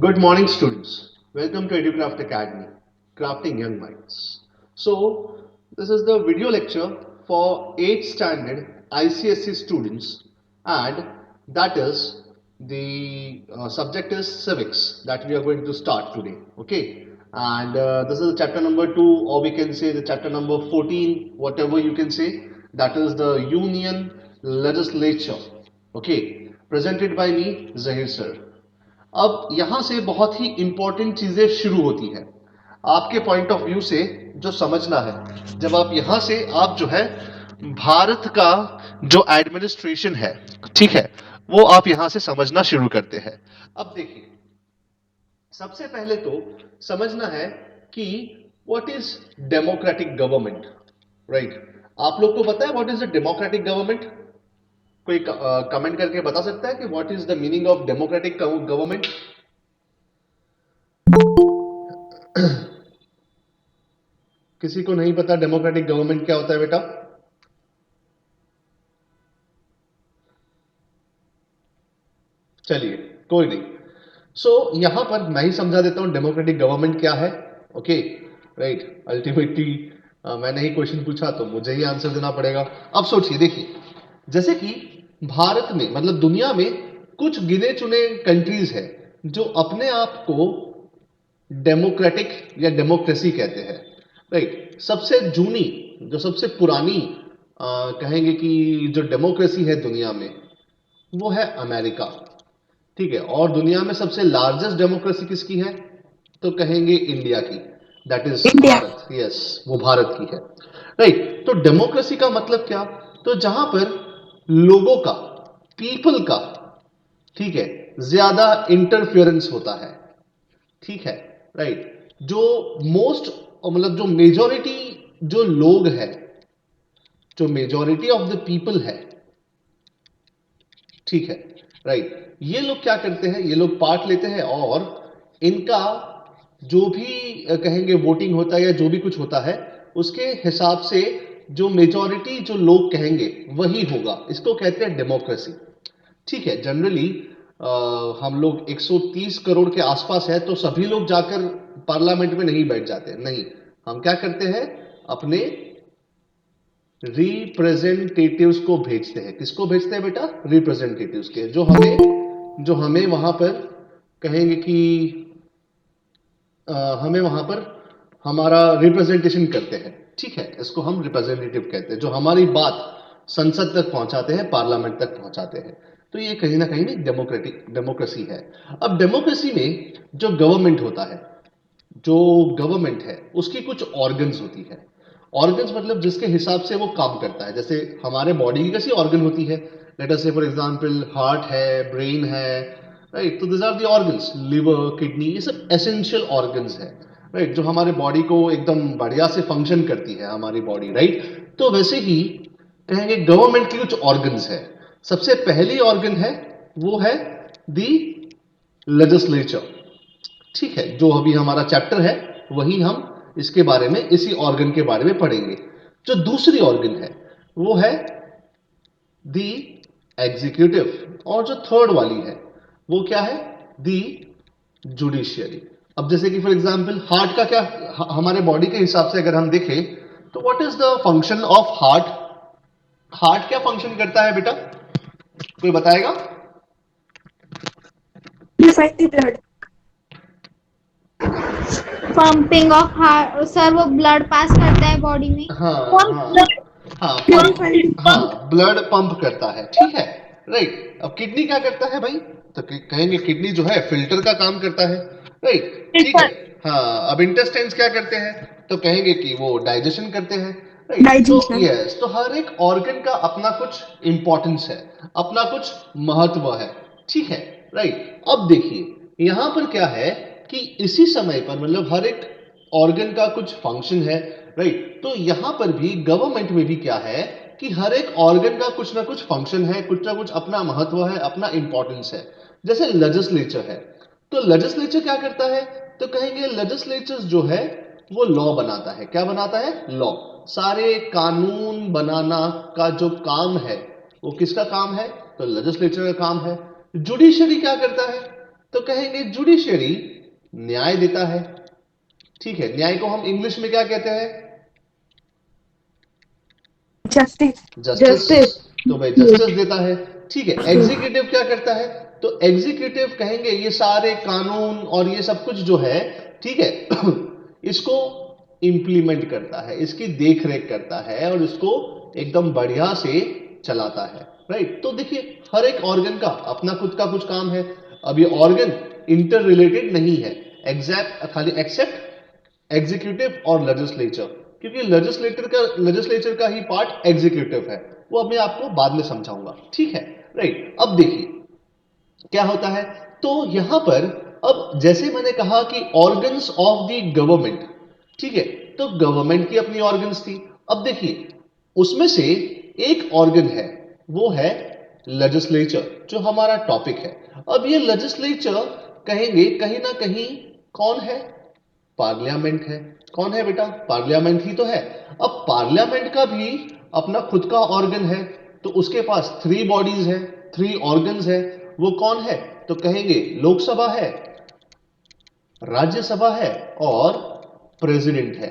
Good morning, students. Welcome to EduCraft Academy, Crafting Young Minds. So, this is the video lecture for 8th standard ICSE students, and that is the subject is civics that we are going to start today. Okay, and this is the chapter number 2, or we can say the chapter number 14, whatever you can say. That is the Union Legislature. Okay, presented by me, Zahir sir. अब यहां से बहुत ही important चीजें शुरू होती है आपके point of view से जो समझना है जब आप यहां से आप जो है भारत का जो एडमिनिस्ट्रेशन है ठीक है वो आप यहां से समझना शुरू करते हैं। अब देखिए सबसे पहले तो समझना है कि what is democratic government, right? आप लोग को पता है what is the democratic government? कोई कमेंट करके बता सकता है कि what is the meaning of democratic government? किसी को नहीं पता डेमोक्रेटिक गवर्नमेंट क्या होता है बेटा? चलिए कोई नहीं। यहां पर मैं ही समझा देता हूं डेमोक्रेटिक गवर्नमेंट क्या है। Okay, right. अल्टीमेटली मैंने ही क्वेश्चन पूछा तो मुझे ही आंसर देना पड़ेगा। अब सोचिए, देखिए जैसे कि भारत में मतलब दुनिया में कुछ गिने चुने कंट्रीज है जो अपने आप को डेमोक्रेटिक या डेमोक्रेसी कहते हैं, राइट? सबसे जूनी जो सबसे पुरानी कहेंगे कि जो डेमोक्रेसी है दुनिया में वो है अमेरिका, ठीक है। और दुनिया में सबसे लार्जेस्ट डेमोक्रेसी किसकी है? तो कहेंगे इंडिया की, that is India. Bharat. Yes, वो भारत की है, राइट। तो डेमोक्रेसी का मतलब क्या? तो जहां पर लोगों का, पीपल का, ठीक है, ज्यादा इंटरफियरेंस होता है, ठीक है, राइट। जो मोस्ट मतलब जो मेजोरिटी जो लोग है, जो मेजोरिटी ऑफ द पीपल है, ठीक है, राइट। ये लोग क्या करते हैं? ये लोग पार्ट लेते हैं और इनका जो भी कहेंगे वोटिंग होता है या जो भी कुछ होता है उसके हिसाब से जो मेजोरिटी जो लोग कहेंगे वही होगा। इसको कहते हैं डेमोक्रेसी, ठीक है। जनरली हम लोग 130 करोड़ के आसपास है तो सभी लोग जाकर पार्लियामेंट में नहीं बैठ जाते, नहीं। हम क्या करते हैं? अपने रिप्रेजेंटेटिव्स को भेजते हैं। किसको भेजते हैं बेटा? रिप्रेजेंटेटिव्स के, जो हमें वहां पर कहेंगे कि हमें वहां पर हमारा रिप्रेजेंटेशन करते हैं, ठीक है। इसको हम रिप्रेजेंटेटिव कहते हैं, जो हमारी बात संसद तक पहुंचाते हैं, पार्लियामेंट तक पहुंचाते हैं। तो ये कहीं ना कहीं डेमोक्रेटिक डेमोक्रेसी है। अब डेमोक्रेसी में जो गवर्नमेंट होता है, जो गवर्नमेंट है उसकी कुछ ऑर्गन्स होती है। ऑर्गन्स मतलब जिसके हिसाब से वो काम करता है। जैसे हमारे बॉडी की कैसी ऑर्गन होती है? Let us say for example heart है, ब्रेन है, राइट? तो this are the organs. Liver, kidney, ये सब एसेंशियल ऑर्गन्स है, राइट? जो हमारे बॉडी को एकदम बढ़िया से फंक्शन करती है हमारी बॉडी, राइट? तो वैसे ही कहेंगे गवर्नमेंट की कुछ ऑर्गन्स है। सबसे पहली ऑर्गन है वो है दी लेजिस्लेचर, ठीक है। जो अभी हमारा चैप्टर है वही हम इसके बारे में, इसी ऑर्गन के बारे में पढ़ेंगे। जो दूसरी ऑर्गन है वो है दी एग्जीक्यूटिव, और जो थर्ड वाली है वो क्या है? दी जुडिशियरी। अब जैसे कि फॉर एग्जांपल हार्ट का क्या, हमारे बॉडी के हिसाब से अगर हम देखें तो what is the function of heart? Heart क्या फंक्शन करता है बेटा? कोई बताएगा? Purifying the blood. Pumping of heart sir, वो ब्लड पास करता है बॉडी में। हाँ हाँ हाँ, प्यूरिफाइंग हाँ, ब्लड पंप करता है, ठीक है, राइट। अब किडनी क्या करता है भाई? तो कहेंगे किडनी जो है फिल्टर का काम करता है, राइट, ठीक है। हाँ, अब इंटेस्टाइन्स क्या करते हैं? तो कहेंगे कि वो डाइजेशन करते हैं, राइट। तो डाइजेशन। यस, तो हर एक ऑर्गन का अपना कुछ इंपॉर्टेंस है, अपना कुछ महत्व है, ठीक है, राइट। अब देखिए यहां पर क्या है कि इसी समय पर मतलब हर एक ऑर्गन का कुछ फंक्शन है, राइट। तो यहां पर भी गवर्नमेंट में भी क्या है कि हर एक ऑर्गन का कुछ ना कुछ फंक्शन है, कुछ ना कुछ अपना महत्व है, अपना इंपॉर्टेंस है। जैसे लेजिस्लेचर है, तो लेजिस्लेचर क्या करता है? तो कहेंगे लेजिस्लेचर जो है वो लॉ बनाता है। क्या बनाता है? लॉ। सारे कानून बनाना का जो काम है वो किसका काम है? तो लेजिस्लेचर का काम है। जुडिशरी क्या करता है? तो कहेंगे जुडिशरी न्याय देता है, ठीक है। न्याय को हम इंग्लिश में क्या कहते हैं? Justice. जस्टिस। तो भाई जस्टिस देता है, ठीक है। एग्जीक्यूटिव क्या करता है? तो एग्जीक्यूटिव कहेंगे ये सारे कानून और ये सब कुछ जो है, ठीक है, इसको इंप्लीमेंट करता है, इसकी देख रेख करता है और इसको एकदम बढ़िया से चलाता है, राइट। तो देखिए हर एक ऑर्गन का अपना खुद का कुछ काम है। अब ये ऑर्गन इंटर रिलेटेड नहीं है, एग्जैक्ट खाली एक्सेप्ट एग्जीक्यूटिव और लेजिस्लेचर, क्योंकि लेजिस्लेचर का ही पार्ट एग्जीक्यूटिव है, वो अब मैं आपको बाद में समझाऊंगा, ठीक है, राइट। अब देखिए क्या होता है, तो यहां पर अब जैसे मैंने कहा कि ऑर्गन्स ऑफ द गवर्नमेंट, ठीक है, तो गवर्नमेंट की अपनी ऑर्गन्स थी। अब देखिए उसमें से एक ऑर्गन है, वो है लेजिस्लेचर, जो हमारा टॉपिक है। अब ये लेजिस्लेचर कहेंगे कहीं ना कहीं कौन है? पार्लियामेंट है। कौन है बेटा? पार्लियामेंट ही तो है। अब पार्लियामेंट का भी अपना खुद का ऑर्गन है, तो उसके पास 3 बॉडीज है, 3 ऑर्गन्स है। वो कौन है? तो कहेंगे लोकसभा है, राज्यसभा है और प्रेसिडेंट है,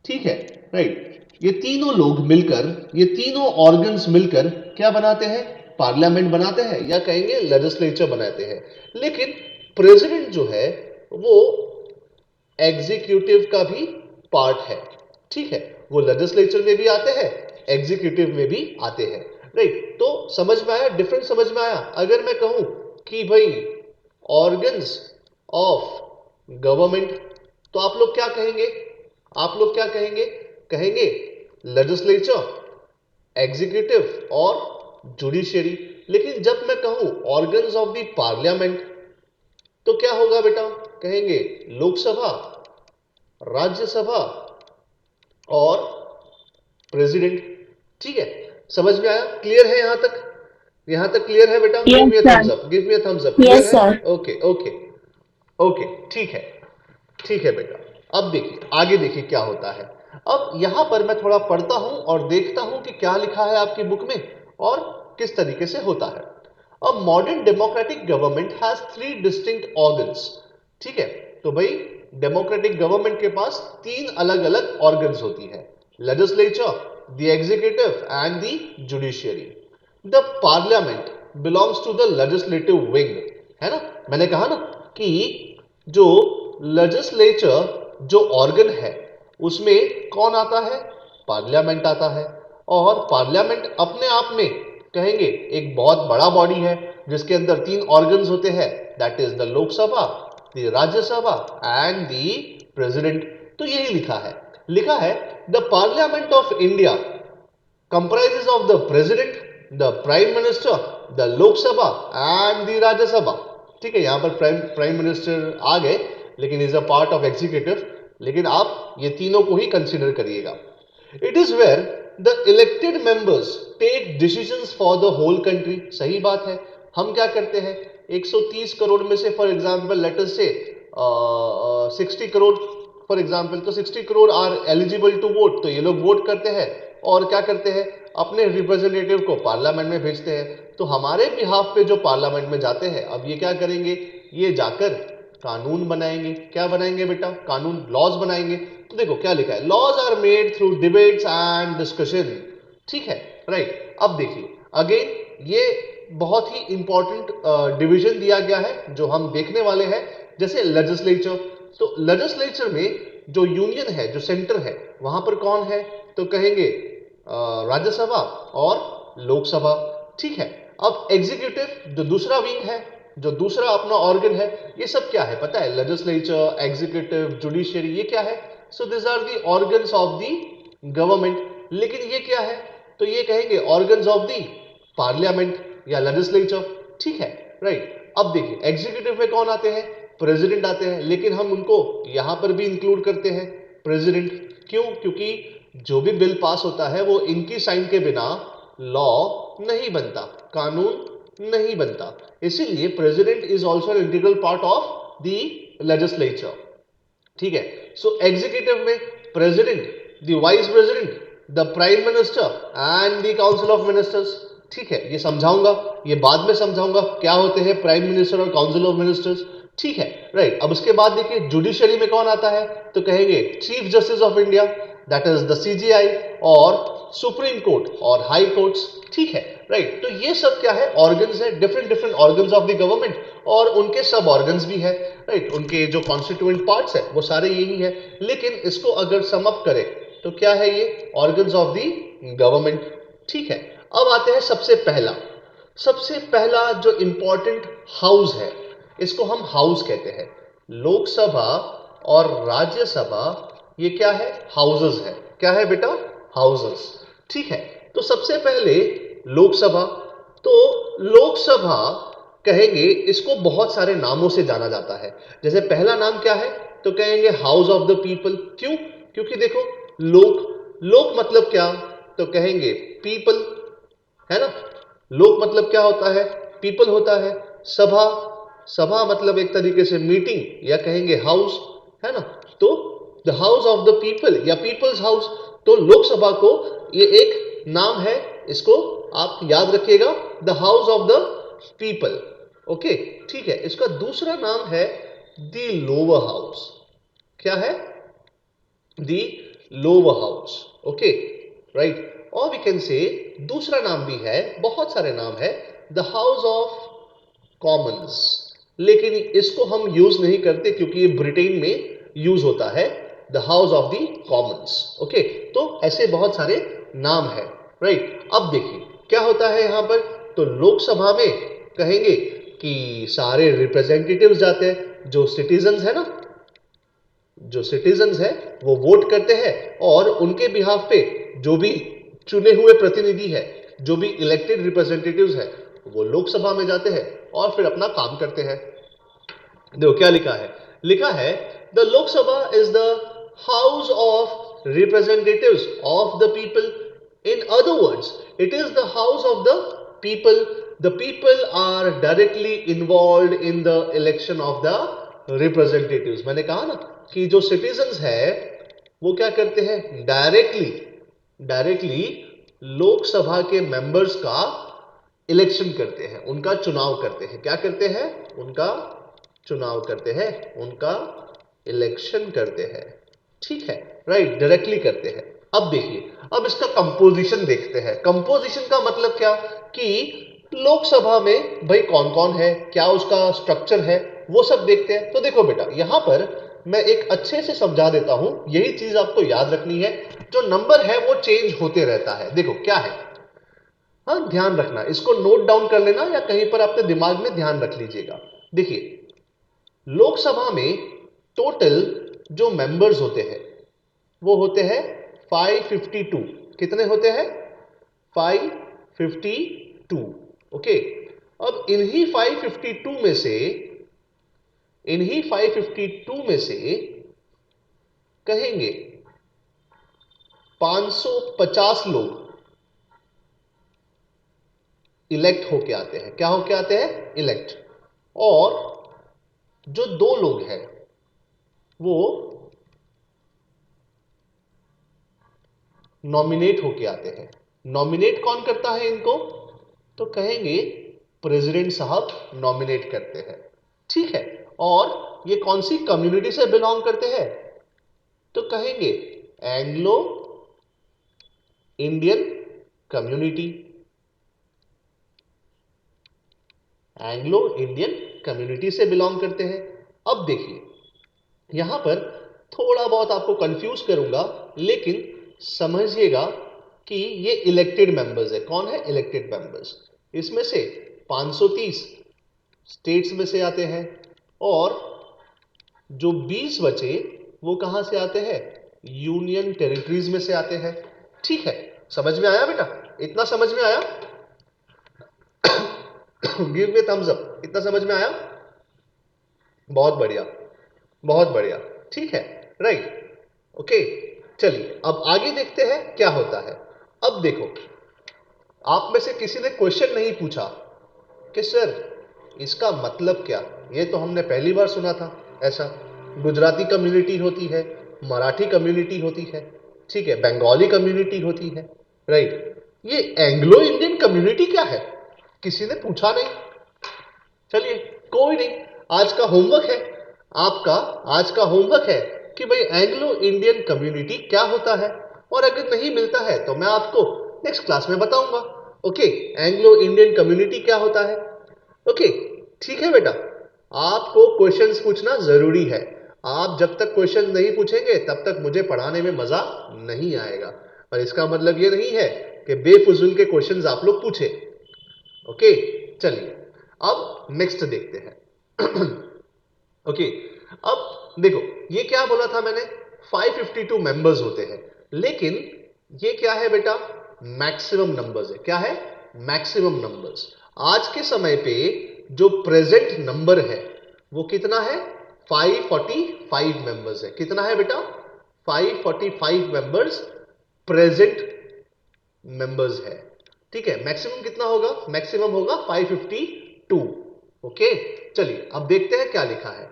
ठीक है, राइट। ये तीनों लोग मिलकर, ये तीनों ऑर्गन्स मिलकर क्या बनाते हैं? पार्लियामेंट बनाते हैं, या कहेंगे लेजिस्लेचर बनाते हैं। लेकिन प्रेसिडेंट जो है वो एग्जीक्यूटिव का भी पार्ट है, ठीक है। वो लेजिस्लेचर में भी आते हैं, एग्जीक्यूटिव में भी आते हैं, राइट। तो समझ में आया? डिफरेंस समझ में आया? अगर मैं कहूं कि भाई ऑर्गन्स ऑफ गवर्नमेंट, तो आप लोग क्या कहेंगे? आप लोग क्या कहेंगे? कहेंगे लेजिस्लेचर, एग्जीक्यूटिव और जुडिशियरी। लेकिन जब मैं कहूं ऑर्गन्स ऑफ द पार्लियामेंट, तो क्या होगा बेटा? कहेंगे लोकसभा, राज्यसभा और प्रेसिडेंट, ठीक है। समझ में आया? क्लियर है यहां तक? यहां तक क्लियर है बेटा? Give Yes, me a sir. Thumbs up, give me a thumbs up. Clear Yes, है? sir. ओके ओके ओके, ठीक है, ठीक है बेटा। अब देखिए आगे, देखिए क्या होता है। अब यहां पर मैं थोड़ा पढ़ता हूं और देखता हूं कि क्या लिखा है आपकी बुक में और किस तरीके से होता है। A modern democratic government has 3 distinct organs, ठीक है। तो भाई डेमोक्रेटिक गवर्नमेंट के पास 3 अलग अलग ऑर्गन्स होती है, legislature, the executive and the judiciary. The parliament belongs to the legislative wing, है ना। मैंने कहा ना कि जो लेजिस्लेचर जो ऑर्गन है उसमें कौन आता है? पार्लियामेंट आता है। और पार्लियामेंट अपने आप में कहेंगे एक बहुत बड़ा बॉडी है जिसके अंदर 3 ऑर्गन्स होते हैं, that is the Lok Sabha, the Rajya Sabha and the president. तो यही लिखा है the parliament of India comprises of the president, the prime minister, the lok sabha and the rajya sabha, ठीक है। यहां पर प्राइम मिनिस्टर आ गए, लेकिन is a part of executive, लेकिन आप ये तीनों को ही कंसीडर करिएगा। It is where the elected members take decisions for the whole country. सही बात है। हम क्या करते हैं? 130 करोड़ में से फॉर एग्जांपल लेट अस से 60 करोड़ फॉर एग्जांपल, तो 60 crore are eligible to vote, तो ये लोग वोट करते हैं और क्या करते हैं? अपने रिप्रेजेंटेटिव को पार्लियामेंट में भेजते हैं। तो हमारे बिहाफ पे जो पार्लियामेंट में जाते हैं, अब ये क्या करेंगे? ये जाकर कानून बनाएंगे। क्या बनाएंगे बेटा? कानून, लॉज बनाएंगे। तो देखो क्या लिखा है, laws are made through debates and discussion, ठीक है, राइट। अब देखिए अगेन ये बहुत ही इंपॉर्टेंट डिवीजन दिया गया है जो हम देखने वाले हैं। जैसे लेजिस्लेचर, तो लेजिस्लेचर में जो यूनियन है, जो सेंटर है, वहां पर कौन है? तो कहेंगे राज्यसभा और लोकसभा, ठीक है। अब एग्जीक्यूटिव जो दूसरा विंग है, जो दूसरा अपना ऑर्गन है, ये सब क्या है पता है? लेजिस्लेचर, एग्जीक्यूटिव, जुडिशियरी, ये क्या है? So this are the organs of the government. लेकिन ये क्या है? तो ये कहेंगे ऑर्गन्स ऑफ द पार्लियामेंट या लेजिस्लेचर, ठीक है, राइट। अब देखिए एग्जीक्यूटिव में कौन आते हैं? प्रेसिडेंट आते हैं, लेकिन हम उनको यहां पर भी इंक्लूड करते हैं प्रेसिडेंट। क्यों? क्योंकि जो भी बिल पास होता है वो इनकी साइन के बिना लॉ नहीं बनता, कानून नहीं बनता। इसीलिए president is also an integral part of the legislature, ठीक है। सो एग्जीक्यूटिव में president, the vice president, the prime minister and the council of ministers. ठीक है, ये समझाऊंगा, ये बाद में समझाऊंगा क्या होते हैं प्राइम मिनिस्टर और काउंसिल ऑफ मिनिस्टर्स, ठीक है, राइट। अब उसके बाद देखिए जुडिशरी में कौन आता है, तो कहेंगे chief justice of India, that is the CGI, और सुप्रीम कोर्ट और हाई कोर्ट्स, ठीक है, राइट। तो ये सब क्या है, ऑर्गन्स है, different different organs of the government, और उनके सब ऑर्गन्स भी है, राइट, उनके जो कॉन्स्टिट्यूएंट पार्ट्स है वो सारे यही है। लेकिन इसको अगर सम अप करें तो क्या है, ये ऑर्गन्स ऑफ द गवर्नमेंट, ठीक है। अब आते हैं सबसे पहला जो इंपॉर्टेंट हाउस है, इसको हम हाउस कहते हैं। लोकसभा और राज्यसभा ये क्या है, हाउसेस है, क्या है बेटा, हाउसेस, ठीक है। तो सबसे पहले लोकसभा, तो लोकसभा कहेंगे इसको बहुत सारे नामों से जाना जाता है। जैसे पहला नाम क्या है, तो कहेंगे हाउस ऑफ द पीपल, क्यों, क्योंकि देखो लोक मतलब क्या, तो कहेंगे पीपल, है ना, लोक मतलब क्या होता है, पीपल होता है। सभा मतलब एक तरीके से मीटिंग या कहेंगे हाउस, है ना, तो the house of the people या पीपल्स हाउस। तो लोकसभा को ये एक नाम है, इसको आप याद रखिएगा, the house of the people, okay, ठीक है। इसका दूसरा नाम है द लोअर हाउस, क्या है, the lower house, okay, right. और वी कैन से दूसरा नाम भी है, बहुत सारे नाम है, द हाउस ऑफ कॉमन्स, लेकिन इसको हम यूज नहीं करते क्योंकि ये ब्रिटेन में यूज होता है, the house of the Commons, okay. तो ऐसे बहुत सारे नाम है, राइट। अब देखिए क्या होता है यहां पर, तो लोकसभा में कहेंगे कि सारे रिप्रेजेंटेटिव्स जाते हैं, जो सिटीजन्स है ना, जो सिटीजन्स है वो वोट करते हैं, और उनके बिहाफ पे जो भी चुने हुए प्रतिनिधि है, जो भी इलेक्टेड रिप्रेजेंटेटिव्स है, वो लोकसभा में जाते हैं और फिर अपना काम करते हैं। देखो क्या लिखा है the Lok Sabha is the house of representatives of the people, in other words it is the house of the people are directly involve in the election of the representatives. मैंने कहा ना कि जो सिटीजन्स है वो क्या करते हैं, डायरेक्टली लोकसभा के मेंबर्स का इलेक्शन करते हैं, उनका चुनाव करते हैं, क्या करते हैं, उनका चुनाव करते हैं, उनका इलेक्शन करते हैं, ठीक है, राइट, डायरेक्टली करते हैं। अब देखिए, अब इसका कंपोजिशन देखते हैं। कंपोजिशन का मतलब क्या, कि लोकसभा में भाई कौन कौन है, क्या उसका स्ट्रक्चर है, वो सब देखते हैं। तो देखो बेटा यहां पर मैं एक अच्छे से समझा देता हूं, यही चीज आपको याद रखनी है, जो नंबर है वो चेंज होते रहता है। देखो क्या है, हाँ ध्यान रखना, इसको नोट डाउन कर लेना या कहीं पर अपने दिमाग में ध्यान रख लीजिएगा। देखिए लोकसभा में टोटल जो मेंबर्स होते हैं वो होते हैं 552, कितने होते हैं, 552, ओके। अब इन्हीं 552 में से कहेंगे 550 लोग इलेक्ट होके आते हैं, क्या होके आते हैं, इलेक्ट, और जो 2 लोग हैं वो नॉमिनेट होके आते हैं। नॉमिनेट कौन करता है इनको, तो कहेंगे प्रेसिडेंट साहब नॉमिनेट करते हैं, ठीक है। और ये कौन सी कम्युनिटी से बिलोंग करते हैं, तो कहेंगे Anglo Indian community, Anglo Indian community से बिलोंग करते हैं। अब देखिए यहां पर थोड़ा बहुत आपको कंफ्यूज करूंगा, लेकिन समझिएगा कि ये इलेक्टेड मेंबर्स है। कौन है, इलेक्टेड मेंबर्स। इसमें से 530 स्टेट्स में से आते हैं, और जो 20 बचे वो कहां से आते हैं, यूनियन टेरिटरीज में से आते हैं, ठीक है। समझ में आया बेटा, इतना समझ में आया, गिव मी थम्स अप, इतना समझ में आया, बहुत बढ़िया, बहुत बढ़िया, ठीक है, राइट, ओके। चलिए अब आगे देखते हैं क्या होता है। अब देखो आप में से किसी ने क्वेश्चन नहीं पूछा कि सर इसका मतलब क्या, ये तो हमने पहली बार सुना था ऐसा। गुजराती कम्युनिटी होती है, मराठी कम्युनिटी होती है, ठीक है, बंगाली कम्युनिटी होती है, राइट। ये एंग्लो इंडियन कम्युनिटी क्या है, किसी ने पूछा नहीं। चलिए कोई नहीं, आज का होमवर्क है आपका, आज का होमवर्क है कि भाई एंग्लो इंडियन कम्युनिटी क्या होता है, और अगर नहीं मिलता है तो मैं आपको नेक्स्ट क्लास में बताऊंगा। ओके, एंग्लो इंडियन कम्युनिटी क्या होता है। ओके, ठीक है बेटा, आपको क्वेश्चंस पूछना जरूरी है। आप जब तक क्वेश्चन नहीं पूछेंगे तब तक मुझे पढ़ाने में मजा नहीं आएगा, पर इसका मतलब ये नहीं है कि बेफिजूल के क्वेश्चंस आप लोग पूछे। ओके, चलिए अब नेक्स्ट देखते हैं। ओके, अब देखो ये क्या बोला था मैंने, 552 मेंबर्स होते हैं, लेकिन ये क्या है बेटा, मैक्सिमम नंबर्स है। क्या है, मैक्सिमम नंबर्स। आज के समय पे जो प्रेजेंट नंबर है वो कितना है, 545 मेंबर्स है। कितना है बेटा, 545 मेंबर्स प्रेजेंट मेंबर्स है। ठीक है, मैक्सिमम कितना होगा, मैक्सिमम होगा 552। ओके, चलिए अब देखते हैं क्या लिखा है।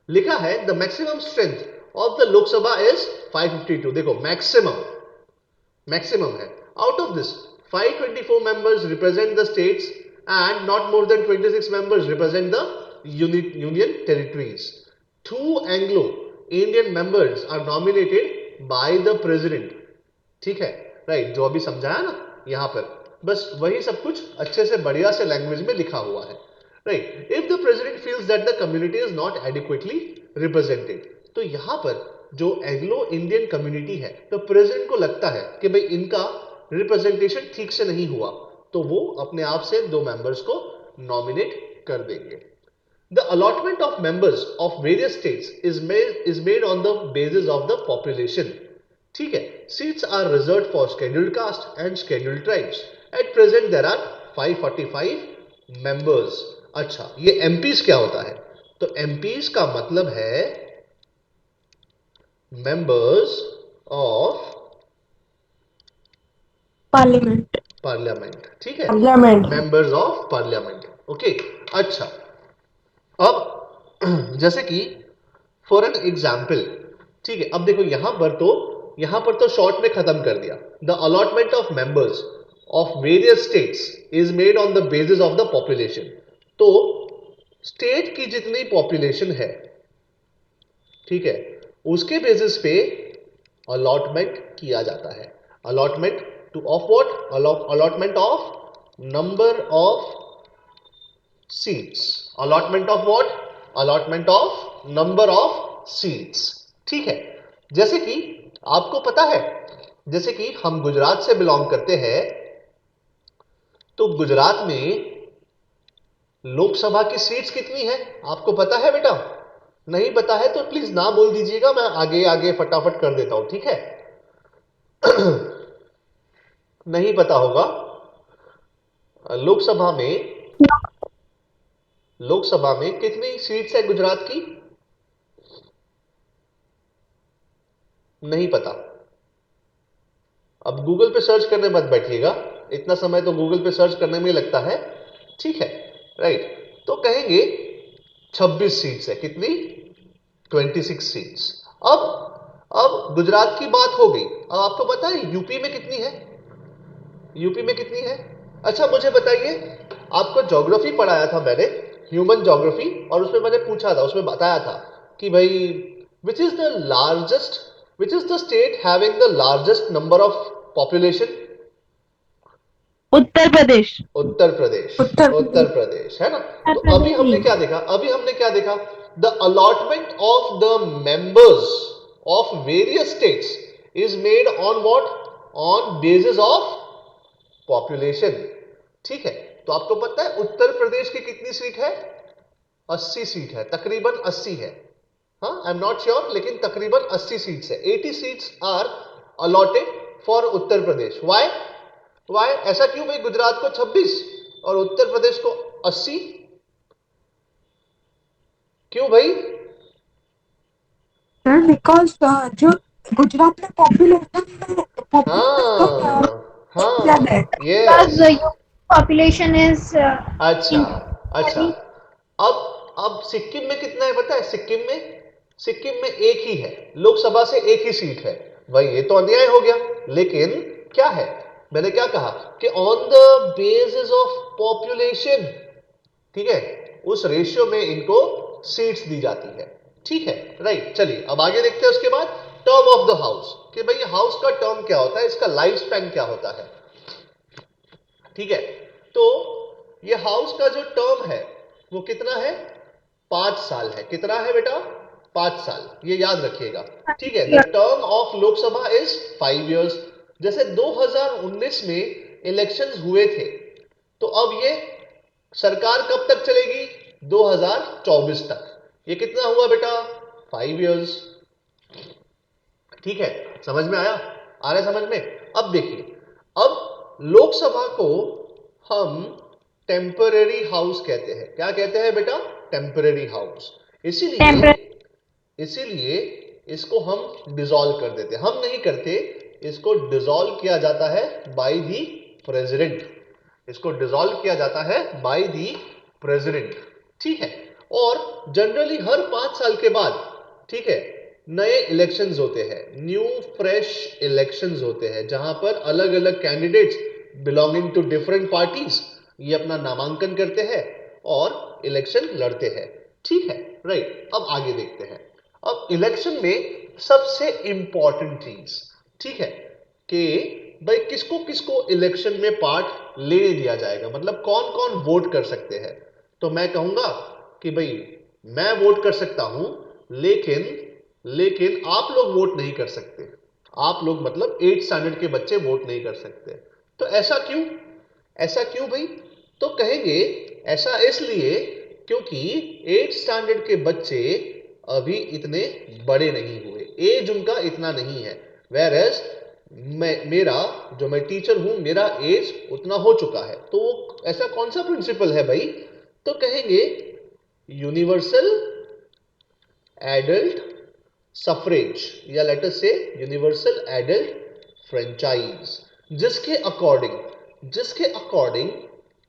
लिखा है the maximum strength of the Lok Sabha is 552। देखो मैक्सिमम, मैक्सिमम है। Out of this 524 members represent the states and not more than 26 members represent the union territories. Two Anglo-Indian members are nominated by the president. ठीक है, right, जो अभी समझाया ना यहां पर, बस वही सब कुछ अच्छे से बढ़िया से लैंग्वेज में लिखा हुआ है। Right, if the president feels that the community is not adequately represented, तो यहां पर जो एंग्लो इंडियन कम्युनिटी है तो प्रेसिडेंट को लगता है कि भाई इनका रिप्रेजेंटेशन ठीक से नहीं हुआ, तो वो अपने आप से 2 मेंबर्स को नॉमिनेट कर देंगे। The allotment of members of various states is made on the basis of the population. ठीक है, seats are reserved for scheduled caste and scheduled tribes. At present there are 545 members. अच्छा, ये MPs क्या होता है, तो MPs का मतलब है members of Parliament. पार्लियामेंट। ठीक है, Parliament. Members of parliament. Okay, अच्छा, अब जैसे कि फॉर एन एग्जाम्पल, ठीक है, अब देखो यहां पर तो शॉर्ट में खत्म कर दिया। The allotment of members of various states is made on the basis of the population. तो स्टेट की जितनी पॉपुलेशन है, ठीक है, उसके बेसिस पे अलॉटमेंट किया जाता है। Allotment two of what, allotment of number of seats. Allotment of what, allotment of number of seats. ठीक है, जैसे कि आपको पता है, जैसे कि हम गुजरात से बिलोंग करते हैं, तो गुजरात में लोकसभा की सीट्स कितनी है आपको पता है बेटा? नहीं पता है तो प्लीज ना बोल दीजिएगा, मैं आगे आगे फटाफट कर देता हूं, ठीक है। नहीं पता होगा, लोकसभा में कितनी सीट्स है गुजरात की? नहीं पता। अब गूगल पे सर्च करने मत बैठिएगा, इतना समय तो गूगल पे सर्च करने में ही लगता है, ठीक है, राइट। तो कहेंगे 26 सीट्स है। कितनी? 26 सीट्स। अब गुजरात की बात हो गई, अब आपको पता है यूपी में कितनी है? यूपी में कितनी है? अच्छा मुझे बताइए, आपको ज्योग्राफी पढ़ाया था मैंने, ह्यूमन ज्योग्राफी, और उसमें मैंने पूछा था, उसमें बताया था कि भाई which is the largest, which is the state having the largest number of population? Uttar Pradesh. Uttar Pradesh. Uttar Uttar Pradesh. Pradesh है ना। उत्तर तो अभी हमने प्रदेश। क्या देखा, the allotment of the members of various states is made on what, on basis of population. ठीक है, तो आपको पता है उत्तर प्रदेश की कितनी सीट है? 80 सीट है, तकरीबन 80 है। हाँ, आई एम नॉट श्योर, लेकिन तकरीबन 80 सीट्स है। 80 seats are allotted for Uttar Pradesh. Why? ऐसा क्यों भाई? गुजरात को 26 और उत्तर प्रदेश को 80, क्यों भाई? Sir, because जो गुजरात में पॉपुलेशन ज्यादा है. Because yes. the population is अच्छा, अच्छा, in अब सिक्किम में कितना है पता है? सिक्किम में एक ही है, लोकसभा से एक ही सीट है। भाई ये तो अन्याय हो गया, लेकिन क्या है, मैंने क्या कहा कि on the basis of population, ठीक है, उस रेशियो में इनको सीट्स दी जाती है, ठीक है, राइट। चलिए अब आगे देखते हैं उसके बाद टर्म ऑफ द हाउस, कि भाई हाउस का टर्म क्या होता है, इसका लाइफ स्पैन क्या होता है, ठीक है। तो ये हाउस का जो टर्म है वो कितना है, 5 साल है। कितना है बेटा, 5 साल, ये याद रखिएगा, ठीक है। The term of Lok Sabha is 5 years। जैसे 2019 में इलेक्शंस हुए थे, तो अब ये सरकार कब तक चलेगी, 2024 तक। ये कितना हुआ बेटा, 5 years, ठीक है। समझ में आया, आ रहा है समझ में। अब देखिए, अब लोकसभा को हम टेम्पररी हाउस कहते हैं। क्या कहते हैं बेटा, टेम्पररी हाउस। इसीलिए इसीलिए इसको हम डिसॉल्व कर देते हैं। हम नहीं करते, इसको डिसॉल्व किया जाता है बाय दी प्रेसिडेंट। इसको डिसॉल्व किया जाता है बाय दी प्रेसिडेंट, ठीक है। और जनरली हर 5 साल के बाद, ठीक है, नए इलेक्शंस होते हैं, न्यू फ्रेश इलेक्शंस होते हैं, जहां पर अलग अलग candidates belonging to different parties ये अपना नामांकन करते हैं और इलेक्शन लड़ते हैं, ठीक है, राइट। अब आगे देखते हैं। अब इलेक्शन में सबसे इंपॉर्टेंट चीज, ठीक है, कि भाई किसको किसको इलेक्शन में पार्ट लेने दिया जाएगा, मतलब कौन कौन वोट कर सकते हैं। तो मैं कहूंगा कि भाई मैं वोट कर सकता हूं, लेकिन लेकिन आप लोग वोट नहीं कर सकते। आप लोग मतलब 8th स्टैंडर्ड के बच्चे वोट नहीं कर सकते। तो ऐसा क्यों, ऐसा क्यों भाई। तो कहेंगे ऐसा इसलिए क्योंकि 8th स्टैंडर्ड के बच्चे अभी इतने बड़े नहीं हुए, एज उनका इतना नहीं है। वेयर एज मेरा जो मैं टीचर हूं, मेरा एज उतना हो चुका है। तो ऐसा कौन सा प्रिंसिपल है भाई, तो कहेंगे यूनिवर्सल एडल्ट सफरेज, या लेट अस से यूनिवर्सल एडल्ट फ्रेंचाइज, जिसके अकॉर्डिंग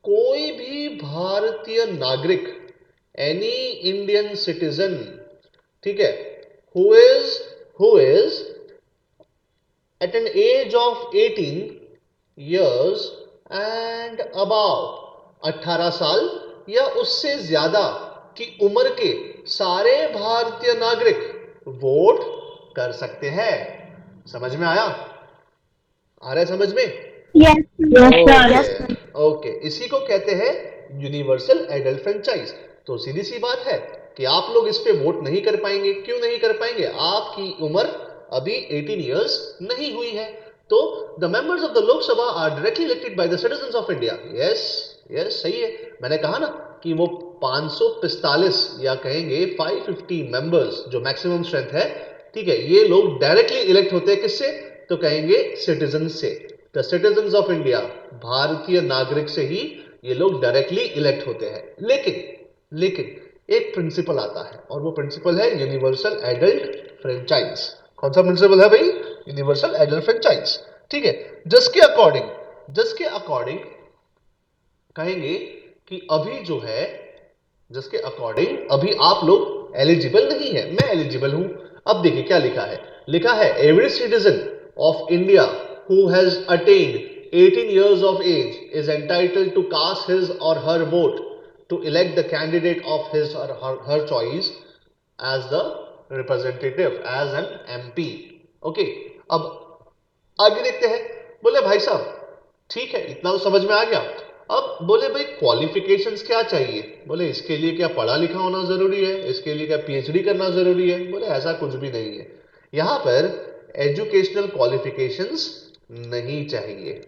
कोई भी भारतीय नागरिक, एनी इंडियन सिटीजन, ठीक है, who is at an age of 18 years and above, 18 साल या उससे ज्यादा की उम्र के सारे भारतीय नागरिक वोट कर सकते हैं। समझ में आया, आ रहा है समझ में। Yes. ओके ओके, इसी को कहते हैं यूनिवर्सल एडल्ट फ्रेंचाइज। तो सीधी सी बात है कि आप लोग इस पे वोट नहीं कर पाएंगे। क्यों नहीं कर पाएंगे, आपकी उम्र अभी 18 इयर्स नहीं हुई है। तो the members of the Lok Sabha are directly elected by the citizens of India. Yes yes, सही है। मैंने कहा ना कि वो 545 या कहेंगे 550 मेंबर्स जो मैक्सिमम स्ट्रेंथ है, ठीक है, ये लोग डायरेक्टली इलेक्ट होते हैं किससे, तो कहेंगे सिटीजन से। द सिटीजंस ऑफ इंडिया, भारतीय नागरिक से ही ये लोग डायरेक्टली इलेक्ट होते हैं। लेकिन एक प्रिंसिपल आता है और वो प्रिंसिपल है यूनिवर्सल एडल्ट फ्रेंचाइज। कौन सा प्रिंसिपल है भाई, यूनिवर्सल एडल्ट फ्रेंचाइज, ठीक है। जिसके अकॉर्डिंग कहेंगे कि अभी जो है, जिसके अकॉर्डिंग अभी आप लोग एलिजिबल नहीं है, मैं एलिजिबल हूं। अब देखिए क्या लिखा है, लिखा है every citizen of India who has attend 18 years of age is entitled to cast his or her vote to elect the candidate of his or her choice as the representative, as an MP। Okay, अब आगे देखते हैं। बोले भाई साहब ठीक है, इतना तो समझ में आ गया। अब बोले भाई क्वालिफिकेशंस क्या चाहिए, बोले इसके लिए क्या पढ़ा लिखा होना जरूरी है, इसके लिए क्या पीएचडी करना जरूरी है, बोले ऐसा कुछ भी नहीं है। यहां पर एजुकेशनल क्वालिफिकेशंस नहीं चाहिए,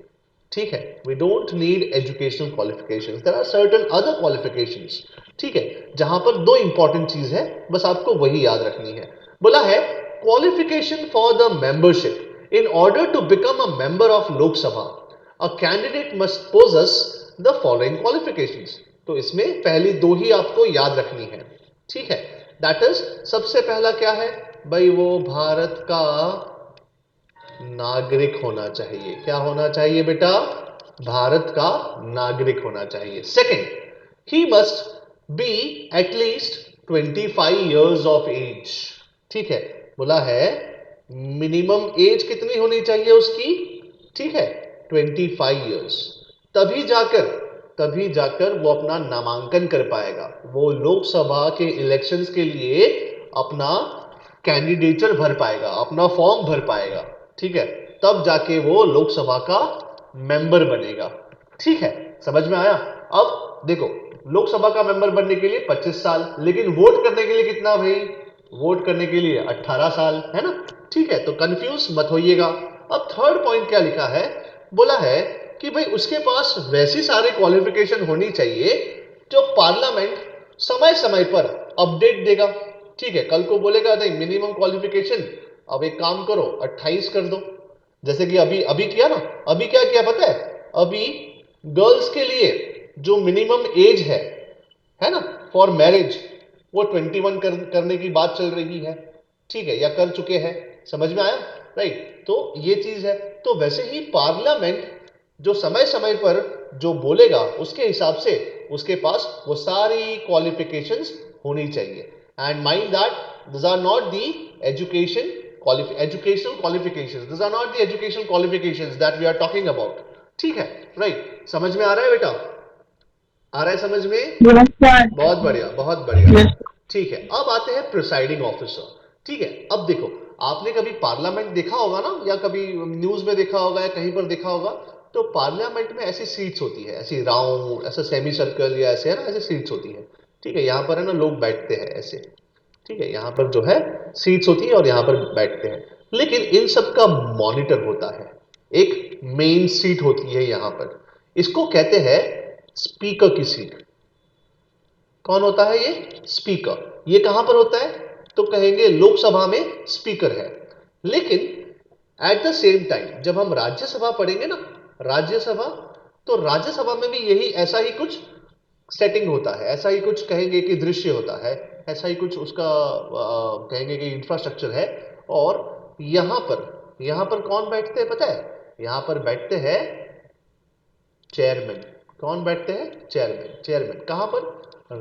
ठीक है। We don't need educational qualifications, there are certain other qualifications, ठीक है, जहां पर दो इंपॉर्टेंट चीज है, बस आपको वही याद रखनी है। बोला है qualification for the membership in order to become a member of Lok Sabha a candidate must possess the following qualifications। तो इसमें पहली दो ही आपको याद रखनी है, ठीक है। दैट इज, सबसे पहला क्या है भाई, वो भारत का नागरिक होना चाहिए। क्या होना चाहिए बेटा, भारत का नागरिक होना चाहिए। Second, he must be at least 25 years of age, ठीक है। बोला है मिनिमम एज कितनी होनी चाहिए उसकी, ठीक है, 25 इयर्स, तभी जाकर वो अपना नामांकन कर पाएगा, वो लोकसभा के इलेक्शंस के लिए अपना कैंडिडेचर भर पाएगा, अपना फॉर्म भर पाएगा, ठीक है, तब जाके वो लोकसभा का मेंबर बनेगा, ठीक है, समझ में आया। अब देखो, लोकसभा का मेंबर बनने के लिए 25 साल, लेकिन वोट करने के लिए कितना भाई, वोट करने के लिए 18 साल, है ना, ठीक है, तो कंफ्यूज मत होइएगा। अब थर्ड पॉइंट क्या लिखा है, बोला है कि भाई उसके पास वैसी सारी क्वालिफिकेशन होनी चाहिए जो पार्लियामेंट समय समय पर अपडेट देगा, ठीक है, कल को बोलेगा नहीं मिनिमम क्वालिफिकेशन, अब एक काम करो 28 कर दो, जैसे कि अभी अभी किया ना, अभी क्या किया पता है, अभी गर्ल्स के लिए जो मिनिमम एज है ना, फॉर मैरिज, वो 21 करने की बात चल रही है, ठीक है, या कर चुके हैं, समझ में आया, राइट, तो ये चीज है। तो वैसे ही पार्लियामेंट जो समय समय पर जो बोलेगा उसके हिसाब से उसके पास वो सारी क्वालिफिकेशंस होनी चाहिए, and mind that this are not the educational qualifications, these are not the educational qualifications that we are talking about, ठीक है, राइट, समझ में आ रहा है बेटा, आ रहा है समझ में, बहुत बढ़िया बहुत बढ़िया, ठीक है। अब आते हैं प्रिसाइडिंग ऑफिसर, ठीक है। अब देखो, आपने कभी पार्लियामेंट देखा होगा ना, या कभी न्यूज में देखा होगा या कहीं पर देखा होगा, तो पार्लियामेंट में ऐसी सीट्स होती है, ऐसी राउंड, ऐसा सेमी सर्कल या ऐसे, है ना, ऐसे सीट्स होती है, ठीक है, यहाँ पर है ना लोग बैठते हैं ऐसे, ठीक है, यहाँ पर जो है सीट्स होती है और यहाँ पर बैठते हैं, लेकिन इन सब का मॉनिटर होता है, एक मेन सीट होती है यहाँ पर, इसको कहते हैं स्पीकर की सीट। कौन होता है ये, स्पीकर। ये कहां पर होता है, तो कहेंगे लोकसभा में स्पीकर है, लेकिन एट द सेम टाइम जब हम राज्यसभा पढ़ेंगे ना, राज्यसभा, तो राज्यसभा में भी यही ऐसा ही कुछ सेटिंग होता है, ऐसा ही कुछ कहेंगे कि दृश्य होता है, ऐसा ही कुछ उसका कहेंगे कि इंफ्रास्ट्रक्चर है। और यहां पर कौन बैठते हैं पता है, यहां पर बैठते हैं चेयरमैन। कौन बैठते हैं, चेयरमैन। चेयरमैन कहां पर,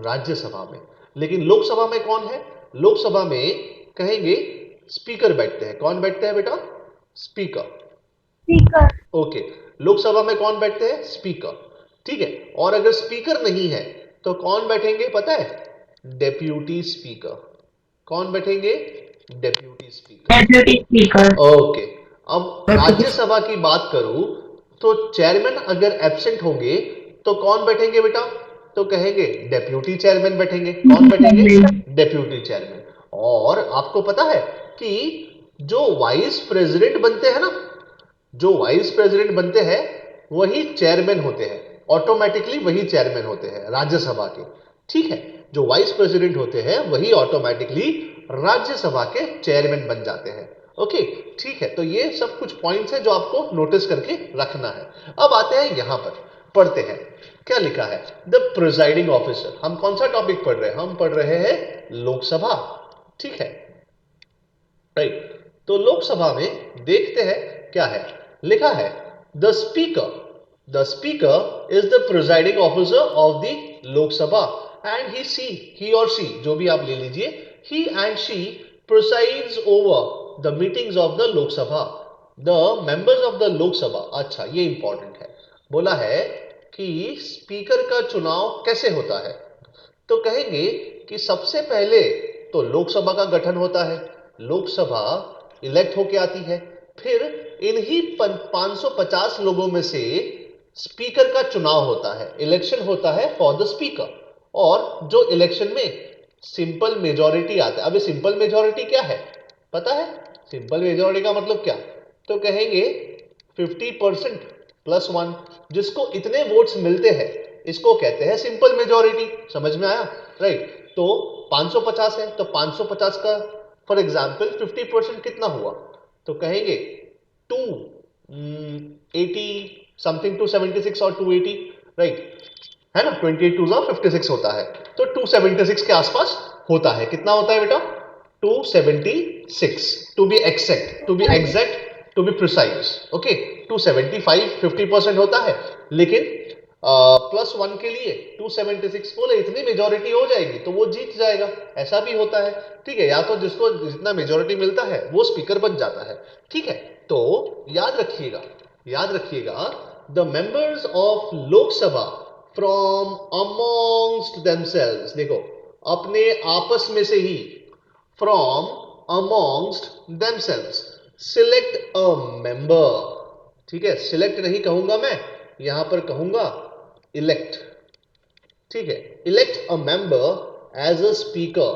राज्यसभा में। लेकिन लोकसभा में कौन है, लोकसभा में कहेंगे स्पीकर बैठते हैं। कौन बैठते हैं बेटा, स्पीकर। स्पीकर। ओके, लोकसभा में कौन बैठते हैं, स्पीकर, ठीक है। और अगर स्पीकर नहीं है तो कौन बैठेंगे पता है, डेप्यूटी स्पीकर। कौन बैठेंगे, deputy speaker. Deputy speaker. Okay, अब राज्यसभा की बात करूं तो चेयरमैन अगर एब्सेंट होंगे तो कौन बैठेंगे बेटा, तो कहेंगे डेप्यूटी चेयरमैन बैठेंगे। कौन बैठेंगे, डेप्यूटी चेयरमैन। और आपको पता है कि जो वाइस प्रेसिडेंट बनते हैं ना, जो वाइस प्रेसिडेंट बनते हैं वही चेयरमैन होते हैं, ऑटोमेटिकली वही चेयरमैन होते हैं राज्यसभा के, ठीक है। जो वाइस प्रेसिडेंट होते हैं वही ऑटोमेटिकली राज्यसभा के चेयरमैन बन जाते हैं, ओके, ठीक है। तो ये सब कुछ पॉइंट्स हैं जो आपको नोटिस करके रखना है। अब आते हैं यहां पर, पढ़ते हैं क्या लिखा है, द प्रिजाइडिंग ऑफिसर। हम कौन सा टॉपिक पढ़ रहे हैं, हम पढ़ रहे हैं लोकसभा, ठीक है, राइट। तो लोकसभा में देखते हैं क्या है, लिखा है the speaker is the presiding officer of the Lok Sabha and he और शी, जो भी आप ले लीजिए, he and she presides over the meetings of the Lok Sabha, the members of the Lok Sabha. अच्छा, ये इंपॉर्टेंट है, बोला है कि स्पीकर का चुनाव कैसे होता है, तो कहेंगे कि सबसे पहले तो लोकसभा का गठन होता है, लोकसभा इलेक्ट होके आती है, फिर इन्हीं 550 लोगों में से स्पीकर का चुनाव होता है, इलेक्शन होता है फॉर द स्पीकर, और जो इलेक्शन में सिंपल मेजॉरिटी आता है। अब सिंपल मेजॉरिटी क्या है पता है, सिंपल मेजॉरिटी का मतलब क्या, तो कहेंगे 50% प्लस 1, जिसको इतने वोट्स मिलते हैं इसको कहते हैं सिंपल मेजॉरिटी। समझ में आया, राइट। तो 550 है तो 550 का फॉर एग्जाम्पल 50% कितना हुआ, तो कहेंगे 280 समथिंग, 276 और 280, राइट, है ना, 28 टू 56 होता है, तो 276 के आसपास होता है। कितना होता है बेटा, 276 to be exact, to be precise, okay. 275 50% होता है, लेकिन प्लस 1 के लिए 276 बोले इतनी मेजॉरिटी हो जाएगी तो वो जीत जाएगा, ऐसा भी होता है, ठीक है। या तो जिसको जितना मेजॉरिटी मिलता है वो स्पीकर बन जाता है, ठीक है। तो याद रखिएगा याद रखिएगा, the members of Lok Sabha from amongst themselves, देखो अपने आपस में से ही, from amongst themselves select a member, ठीक है, सिलेक्ट नहीं कहूंगा मैं, यहां पर कहूंगा इलेक्ट, ठीक है, elect a member as a speaker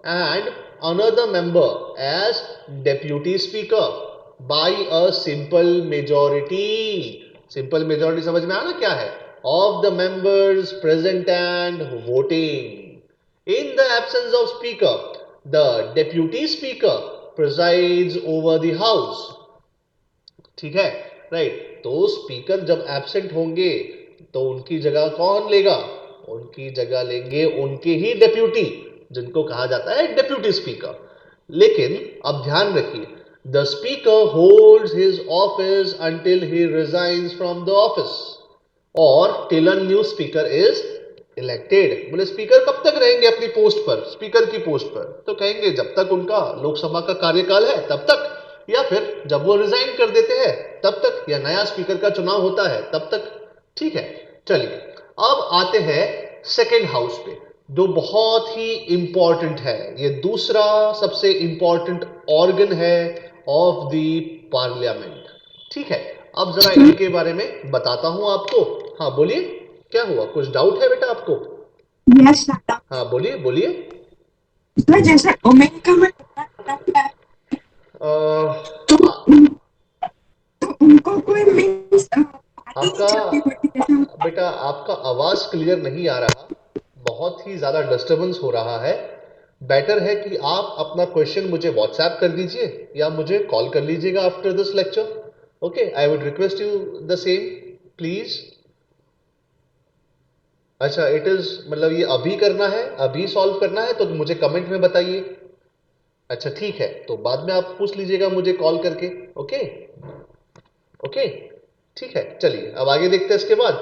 and another member as deputy speaker by a simple majority. Simple majority समझ में आना क्या है? Of the members present and voting. In the absence of speaker the deputy speaker presides over the house, ठीक है, right. तो speaker जब absent होंगे तो उनकी जगह कौन लेगा? उनकी जगह लेंगे उनके ही डेप्यूटी, जिनको कहा जाता है डेप्यूटी स्पीकर। लेकिन अब ध्यान रखिए, the speaker holds his office until he resigns from the office or till a new speaker is elected. बोले स्पीकर कब तक रहेंगे अपनी पोस्ट पर, स्पीकर की पोस्ट पर? तो कहेंगे जब तक उनका लोकसभा का कार्यकाल है तब तक, या फिर जब वो रिजाइन कर देते हैं तब तक, या नया स्पीकर का चुनाव होता है तब तक, ठीक है। चलिए अब आते हैं सेकेंड हाउस पे, जो बहुत ही इंपॉर्टेंट है। ये दूसरा सबसे इंपॉर्टेंट ऑर्गन है ऑफ द पार्लियामेंट, ठीक है। अब जरा इनके बारे में बताता हूं आपको। हाँ बोलिए, क्या हुआ, कुछ डाउट है बेटा आपको? Yes sir. हाँ बोलिए बोलिए। सर जैसे अमेरिका में रहता है, तो आ, तो उनको कोई मीन्स पार्टी नहीं आपका चलती होती जैसे बेटा आपका आवाज क्लियर नहीं आ रहा, बहुत ही ज्यादा डिस्टरबेंस हो रहा है। बेटर है कि आप अपना क्वेश्चन मुझे व्हाट्सएप कर दीजिए या मुझे कॉल कर लीजिएगा after this lecture. Okay, I would request you the same please. अच्छा, इट इज मतलब ये अभी करना है, अभी सॉल्व करना है, तो मुझे कमेंट में बताइए। अच्छा ठीक है, तो बाद में आप पूछ लीजिएगा मुझे कॉल करके। ओके ओके, ठीक है। चलिए अब आगे देखते हैं, इसके बाद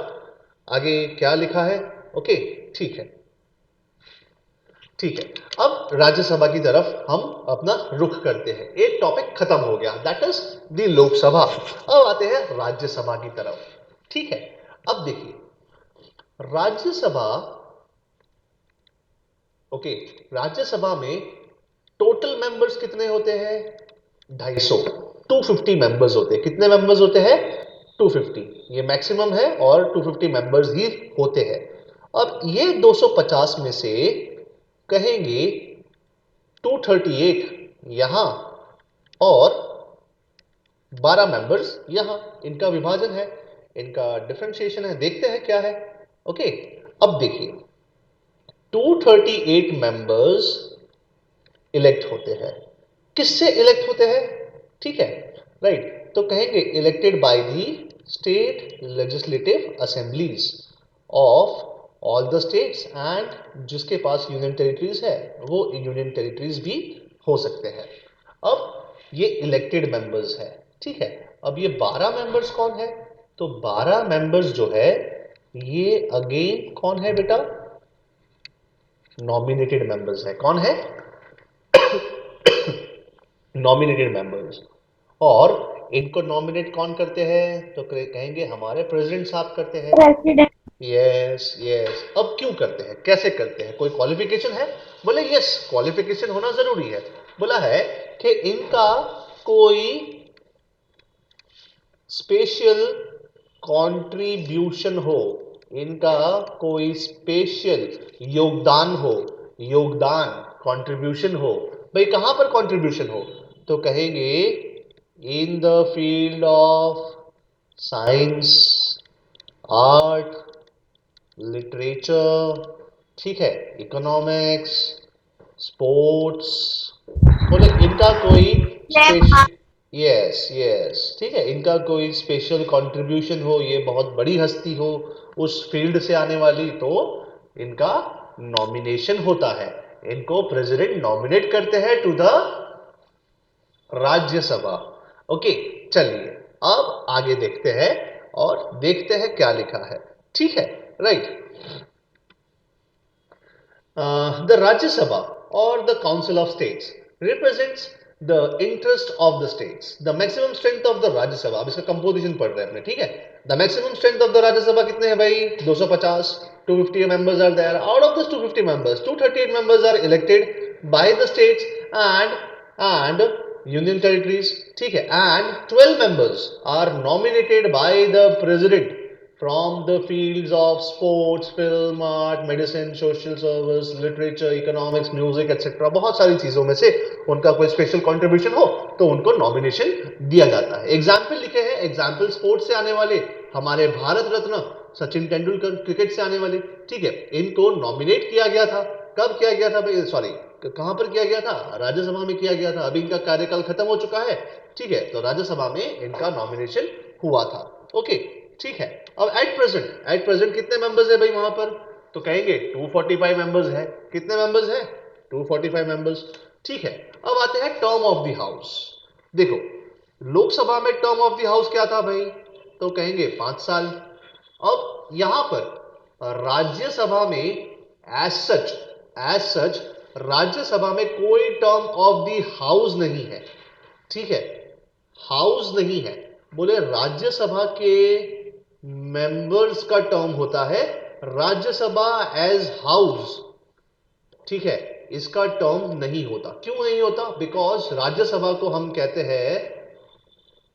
आगे क्या लिखा है। ओके ठीक है, ठीक है। अब राज्यसभा की तरफ हम अपना रुख करते हैं। एक टॉपिक खत्म हो गया, दैट इज द लोकसभा। अब आते हैं राज्यसभा की तरफ, ठीक है। अब देखिए राज्यसभा, ओके, राज्यसभा में टोटल मेंबर्स कितने होते हैं? 250, 250 मेंबर्स होते हैं। कितने मेंबर्स होते हैं? 250, ये मैक्सिमम है और 250 मेंबर्स ही होते हैं। अब ये 250 में से कहेंगे 238 यहां और 12 मेंबर्स यहां, इनका विभाजन है, इनका डिफरेंशिएशन है। देखते हैं क्या है। ओके, अब देखिए 238 मेंबर्स इलेक्ट होते हैं। किससे इलेक्ट होते हैं? ठीक है, राइट। तो कहेंगे elected by the state legislative assemblies of all the states, and जिसके पास यूनियन टेरिटरीज है वो यूनियन टेरिटरीज भी हो सकते हैं। अब ये इलेक्टेड मेंबर्स है, ठीक है। अब ये 12 मेंबर्स कौन है? तो 12 मेंबर्स जो है ये अगेन कौन है बेटा? नॉमिनेटेड मेंबर्स है। कौन है? Nominated members. और इनको नॉमिनेट कौन करते हैं? तो कहेंगे हमारे प्रेसिडेंट साहब करते हैं। प्रेसिडेंट। Yes yes. अब क्यों करते हैं, कैसे करते हैं, कोई क्वालिफिकेशन है? बोले यस, क्वालिफिकेशन होना जरूरी है। बोला है कि इनका कोई स्पेशल कंट्रीब्यूशन हो, इनका कोई स्पेशल योगदान हो, योगदान कंट्रीब्यूशन हो। भाई कहां पर कंट्रीब्यूशन हो? तो कहेंगे in the field of science, art, literature, ठीक है, इकोनॉमिक्स, स्पोर्ट्स। बोले इनका कोई स्पेशल, यस यस, ठीक है, इनका कोई स्पेशल कंट्रीब्यूशन हो, ये बहुत बड़ी हस्ती हो उस फील्ड से आने वाली, तो इनका नॉमिनेशन होता है। इनको प्रेसिडेंट नॉमिनेट करते हैं टू द राज्यसभा। ओके, चलिए अब आगे देखते हैं और देखते हैं क्या लिखा है, ठीक है, right. The Rajya Sabha or the Council of States represents the interest of the states, the maximum strength of the Rajya Sabha. अब इसका कंपोजिशन पढ़ रहे हैं अपने, ठीक है। The maximum strength of the Rajya Sabha कितने हैं भाई? 250, 250 members are there. Out of this 250 members, 238 members are elected by the states and union territories, ठीक है, and 12 members are nominated by the president from the fields of sports, film, art, medicine, social service, literature, economics, music, etc. बहुत सारी चीजों में से उनका कोई special contribution हो तो उनको नॉमिनेशन दिया जाता है। एग्जाम्पल लिखे हैं, एग्जाम्पल स्पोर्ट्स से आने वाले हमारे भारत रत्न सचिन तेंदुलकर, क्रिकेट से आने वाले, ठीक है। इनको नॉमिनेट किया गया था, कब किया गया था भाई? सॉरी, कहां पर किया गया था? राज्यसभा में किया गया था। अभी इनका कार्यकाल खत्म हो चुका है, ठीक है, तो राज्यसभा में इनका नॉमिनेशन हुआ था। ओके, ठीक है। अब एट प्रेजेंट कितने मेंबर्स है भाई वहां पर? तो कहेंगे 245 मेंबर्स है। कितने मेंबर्स है? 245 मेंबर्स, ठीक है। अब आते हैं टर्म ऑफ द हाउस। देखो, लोकसभा में टर्म ऑफ द हाउस क्या था भाई? तो कहेंगे 5 साल। अब यहां पर राज्यसभा में एज सच राज्यसभा में कोई टर्म ऑफ द हाउस नहीं है, ठीक है, हाउस नहीं है। बोले राज्यसभा के मेंबर्स का टर्म होता है राज्यसभा एज हाउस, ठीक है, इसका टर्म नहीं होता। क्यों नहीं होता? बिकॉज राज्यसभा को हम कहते हैं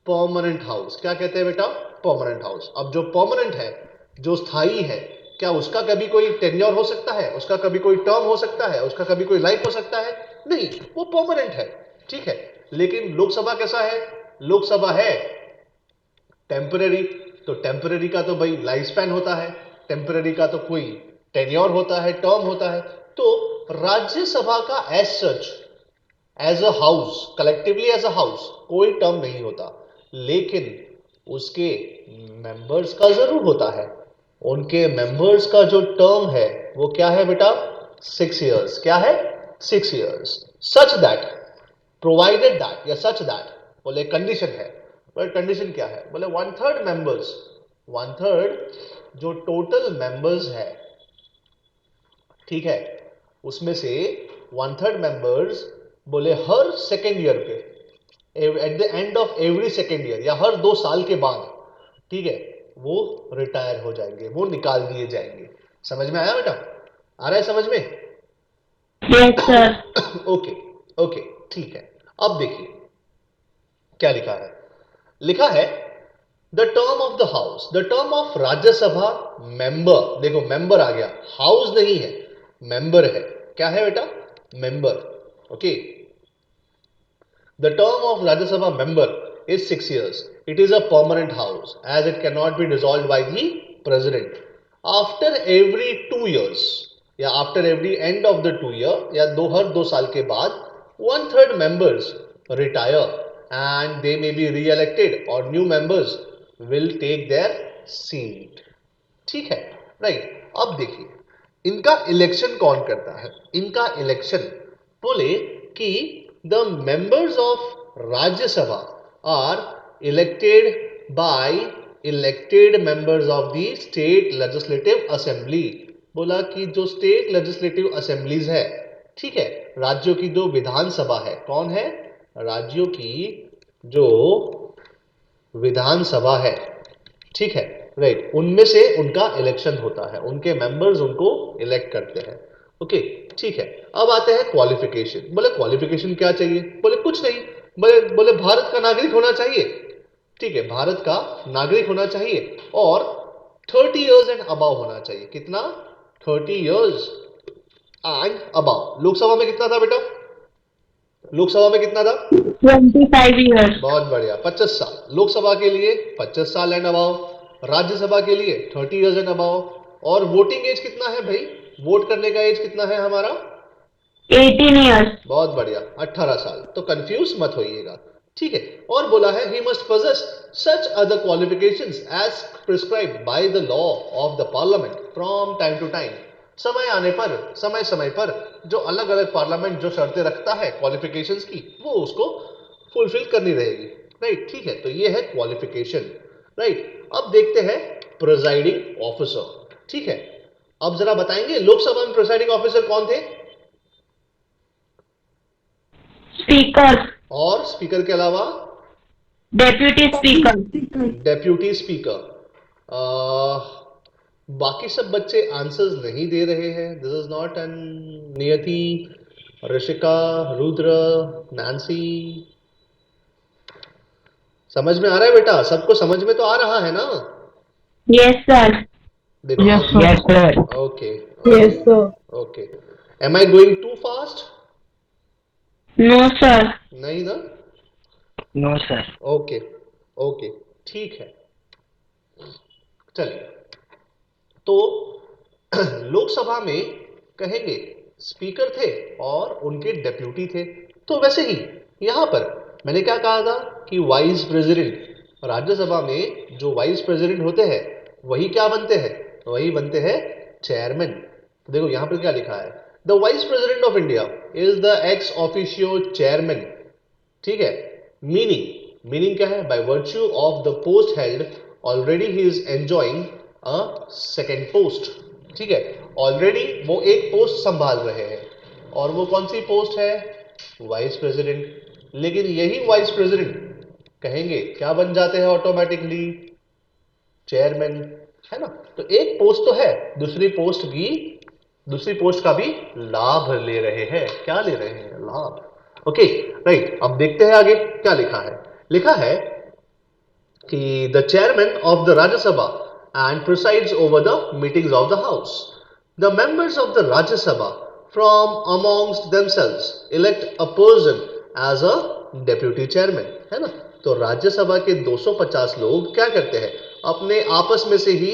परमानेंट हाउस। क्या कहते हैं बेटा? Permanent house. अब जो परमानेंट है, जो स्थायी है, क्या उसका कभी कोई टेन्योर हो सकता है? उसका कभी कोई टर्म हो सकता है? उसका कभी कोई लाइफ हो सकता है? नहीं, वो परमानेंट है, ठीक है। लेकिन लोकसभा कैसा है? लोकसभा है टेम्पररी। तो टेम्पररी का तो भाई लाइफ स्पैन होता है, टेम्पररी का तो कोई टेन्योर होता है, टर्म होता है। तो राज्यसभा का as such, as a house, collectively as a house कोई टर्म नहीं होता, लेकिन उसके मेंबर्स का जरूर होता है। उनके मेंबर्स का जो टर्म है वो क्या है बेटा? 6 इयर्स। क्या है? 6 years. Such that, provided that, या सच दैट, बोले कंडीशन है। बोले कंडीशन क्या है? बोले 1/3 मेंबर्स, 1/3 जो टोटल मेंबर्स है, ठीक है, उसमें से 1/3 मेंबर्स बोले हर सेकेंड ईयर पे, at the end of every second year, या हर 2 साल के बाद, ठीक है, वो रिटायर हो जाएंगे, वो निकाल दिए जाएंगे। समझ में आया बेटा? आ रहा है समझ में? Yes, sir. ओके, ओके, ठीक है। अब देखिए क्या लिखा है। लिखा है the term of the house, the term of Rajya Sabha member. देखो मेंबर आ गया, हाउस नहीं है, मेंबर है। क्या है बेटा? Member. Okay, the term of Rajya Sabha member is 6 years. It is a permanent house as it cannot be dissolved by the president. After every 2 years, या after every end of the 2 year, या हर 2 साल के बाद 1/3 members retire and they may be re-elected or new members will take their seat. ठीक है, right. अब देखिए इनका इलेक्शन कौन करता है? इनका इलेक्शन बोले कि the members of Rajya Sabha are elected by elected members of the state legislative assembly. बोला कि जो स्टेट लेजिस्लेटिव असेंबलीज है, ठीक है, राज्यों की जो विधानसभा है, कौन है? राज्यों की जो विधानसभा है, ठीक है, राइट, उनमें से उनका इलेक्शन होता है, उनके मेंबर्स उनको इलेक्ट करते हैं। ओके, ठीक है। अब आते हैं क्वालिफिकेशन। बोले क्वालिफिकेशन क्या चाहिए? बोले कुछ नहीं, बोले भारत का नागरिक होना चाहिए, ठीक है, भारत का नागरिक होना चाहिए और 30 इयर्स एंड अबाव होना चाहिए। कितना? 30 इयर्स एंड अबाव। लोकसभा में कितना था बेटा? लोकसभा में कितना था? 25 years. बहुत बढ़िया, 25 साल। लोकसभा के लिए 25 साल एंड अबाव, राज्यसभा के लिए 30 इयर्स एंड अबाव। और वोटिंग एज कितना है भाई? वोट करने का एज कितना है हमारा? 18 years. बहुत बढ़िया, 18 साल। तो कंफ्यूज मत होइएगा, ठीक है। और बोला है he must possess such other qualifications as prescribed by the law of the parliament from time to time. समय आने पर, समय समय पर जो अलग अलग पार्लियामेंट जो शर्तें रखता है क्वालिफिकेशंस की, वो उसको फुलफिल करनी रहेगी, राइट, ठीक है। तो ये है क्वालिफिकेशन, राइट। अब देखते हैं प्रिजाइडिंग ऑफिसर, ठीक है। अब जरा बताएंगे लोकसभा में प्रिजाइडिंग ऑफिसर कौन थे? Speaker. और स्पीकर के अलावा deputy speaker, Speaker. Deputy speaker. बाकी सब बच्चे आंसर्स नहीं दे रहे हैं। दिस इज नॉट एन नियति, ऋषिका, रुद्र, नैन्सी। समझ में आ रहा है बेटा? सबको समझ में तो आ रहा है ना? यस सर, देखो yes sir, okay Yes, sir. Okay. Am I going too fast? No sir, नहीं ना? नो सर, ओके ओके ठीक है। चलिए, तो लोकसभा में कहेंगे स्पीकर थे और उनके डेप्यूटी थे। तो वैसे ही यहां पर मैंने क्या कहा था कि वाइस प्रेसिडेंट, राज्यसभा में जो वाइस प्रेसिडेंट होते हैं वही क्या बनते हैं? वही बनते हैं चेयरमैन। देखो यहां पर क्या लिखा है, the vice president of India is the ex officio chairman. ठीक है, मीनिंग क्या है? By virtue of the post held already he is enjoying a second post. ठीक है, ऑलरेडी वो एक पोस्ट संभाल रहे हैं और वो कौन सी पोस्ट है? Vice president. लेकिन यही वाइस प्रेसिडेंट कहेंगे क्या बन जाते हैं ऑटोमेटिकली? चेयरमैन, है ना? तो एक पोस्ट तो है, दूसरी पोस्ट का भी लाभ ले रहे हैं। क्या ले रहे हैं? लाभ। Okay right. अब देखते हैं आगे क्या लिखा है। लिखा है कि the chairman of the Rajya Sabha and presides over the meetings of the house. The members of the Rajya Sabha from amongst themselves elect a person as a deputy chairman, है ना? तो राज्यसभा के 250 लोग क्या करते हैं? अपने आपस में से ही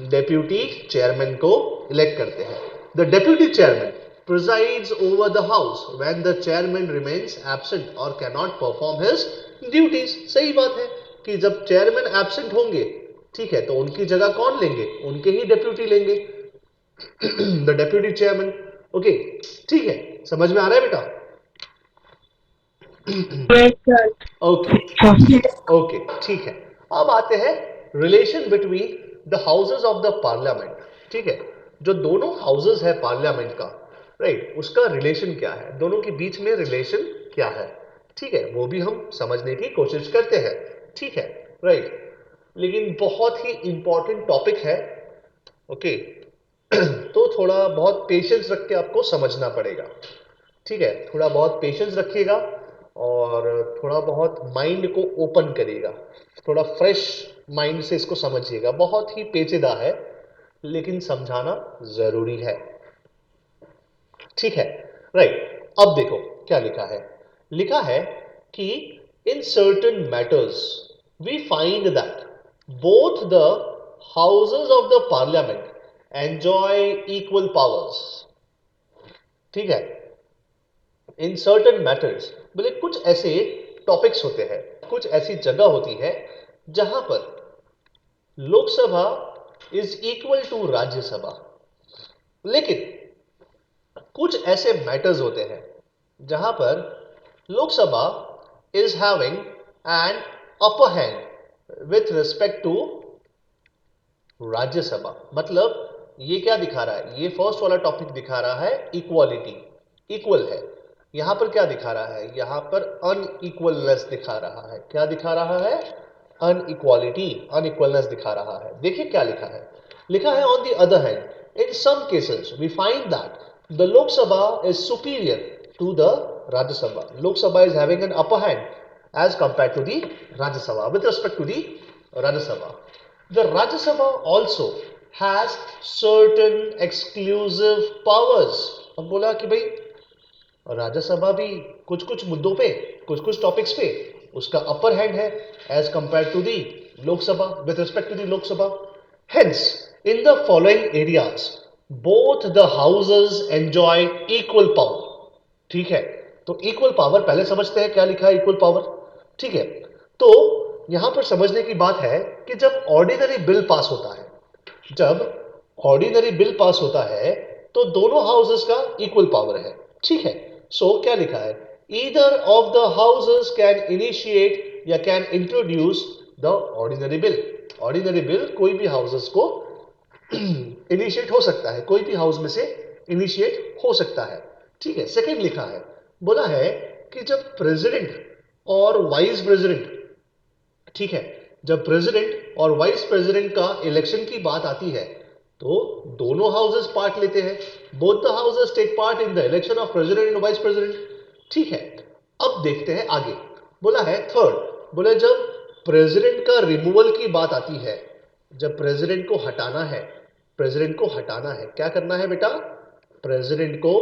डेप्यूटी चेयरमैन को इलेक्ट करते हैं। The deputy chairman presides over the house when the chairman remains absent or cannot perform his duties। सही बात है कि जब चेयरमैन एब्सेंट होंगे, ठीक है, तो उनकी जगह कौन लेंगे? उनके ही डेप्यूटी लेंगे, द डेप्यूटी चेयरमैन। ओके ठीक है, समझ में आ रहा है बेटा? Yes sir, okay Yes. Okay ठीक है। अब आते हैं relation between the houses of the parliament. ठीक है, जो दोनों हाउसेज है पार्लियामेंट का, राइट, उसका रिलेशन क्या है? दोनों के बीच में रिलेशन क्या है? ठीक है, वो भी हम समझने की कोशिश करते हैं। ठीक है, राइट। लेकिन बहुत ही इंपॉर्टेंट टॉपिक है। ओके तो थोड़ा बहुत पेशेंस रख के आपको समझना पड़ेगा। ठीक है, थोड़ा बहुत पेशेंस रखिएगा और थोड़ा बहुत माइंड को ओपन करिएगा, थोड़ा फ्रेश माइंड से इसको समझिएगा। बहुत ही पेचीदा है लेकिन समझाना जरूरी है। ठीक है, राइट। अब देखो क्या लिखा है। लिखा है कि in certain matters we find that both the houses of the parliament enjoy equal powers. ठीक है, इन सर्टन मैटर्स बोले कुछ ऐसे टॉपिक्स होते हैं, कुछ ऐसी जगह होती है जहां पर Lok Sabha is equal to Rajya Sabha. लेकिन कुछ ऐसे मैटर्स होते हैं जहां पर Lok Sabha is having an upper hand with respect to Rajya Sabha. मतलब ये क्या दिखा रहा है? ये फर्स्ट वाला टॉपिक दिखा रहा है इक्वालिटी, इक्वल है। यहां पर क्या दिखा रहा है? यहां पर अनइक्वलनेस दिखा रहा है। क्या दिखा रहा है? अनइक्वालिटी, अनइक्वलनेस दिखा रहा है। देखिए क्या लिखा है। लिखा है on the other hand in some cases we find that the Lok Sabha is superior to the Rajya Sabha. Lok Sabha is having an upper hand as compared to the Rajya Sabha with respect to the Rajya Sabha. The Rajya Sabha also has certain exclusive powers। अब बोला कि भाई राज्यसभा भी कुछ कुछ मुद्दों पे, कुछ कुछ टॉपिक्स पे उसका अपर हैंड है as compare to the Lok Sabha, with respect to the Lok Sabha. Hence in the following areas both the houses enjoy equal power. ठीक है, तो इक्वल पावर पहले समझते हैं क्या लिखा है इक्वल पावर। ठीक है, तो यहां पर समझने की बात है कि जब ऑर्डिनरी बिल पास होता है, जब ऑर्डिनरी बिल पास होता है तो दोनों हाउसेस का इक्वल पावर है। ठीक है, सो क्या लिखा है? Either of the houses can initiate या can introduce the ordinary bill. Ordinary bill कोई भी हाउसेस को इनिशिएट हो सकता है, कोई भी हाउस में से इनिशिएट हो सकता है। ठीक है, सेकंड लिखा है, बोला है कि जब प्रेसिडेंट और वाइस प्रेसिडेंट, ठीक है, जब प्रेसिडेंट और वाइस प्रेसिडेंट का इलेक्शन की बात आती है तो दोनों हाउसेस पार्ट लेते हैं, both the houses take part in the election of president and vice president, ठीक है। अब देखते हैं आगे, बोला है थर्ड, बोले जब प्रेसिडेंट का रिमूवल की बात आती है, जब प्रेसिडेंट को हटाना है, प्रेसिडेंट को हटाना है, क्या करना है बेटा, प्रेसिडेंट को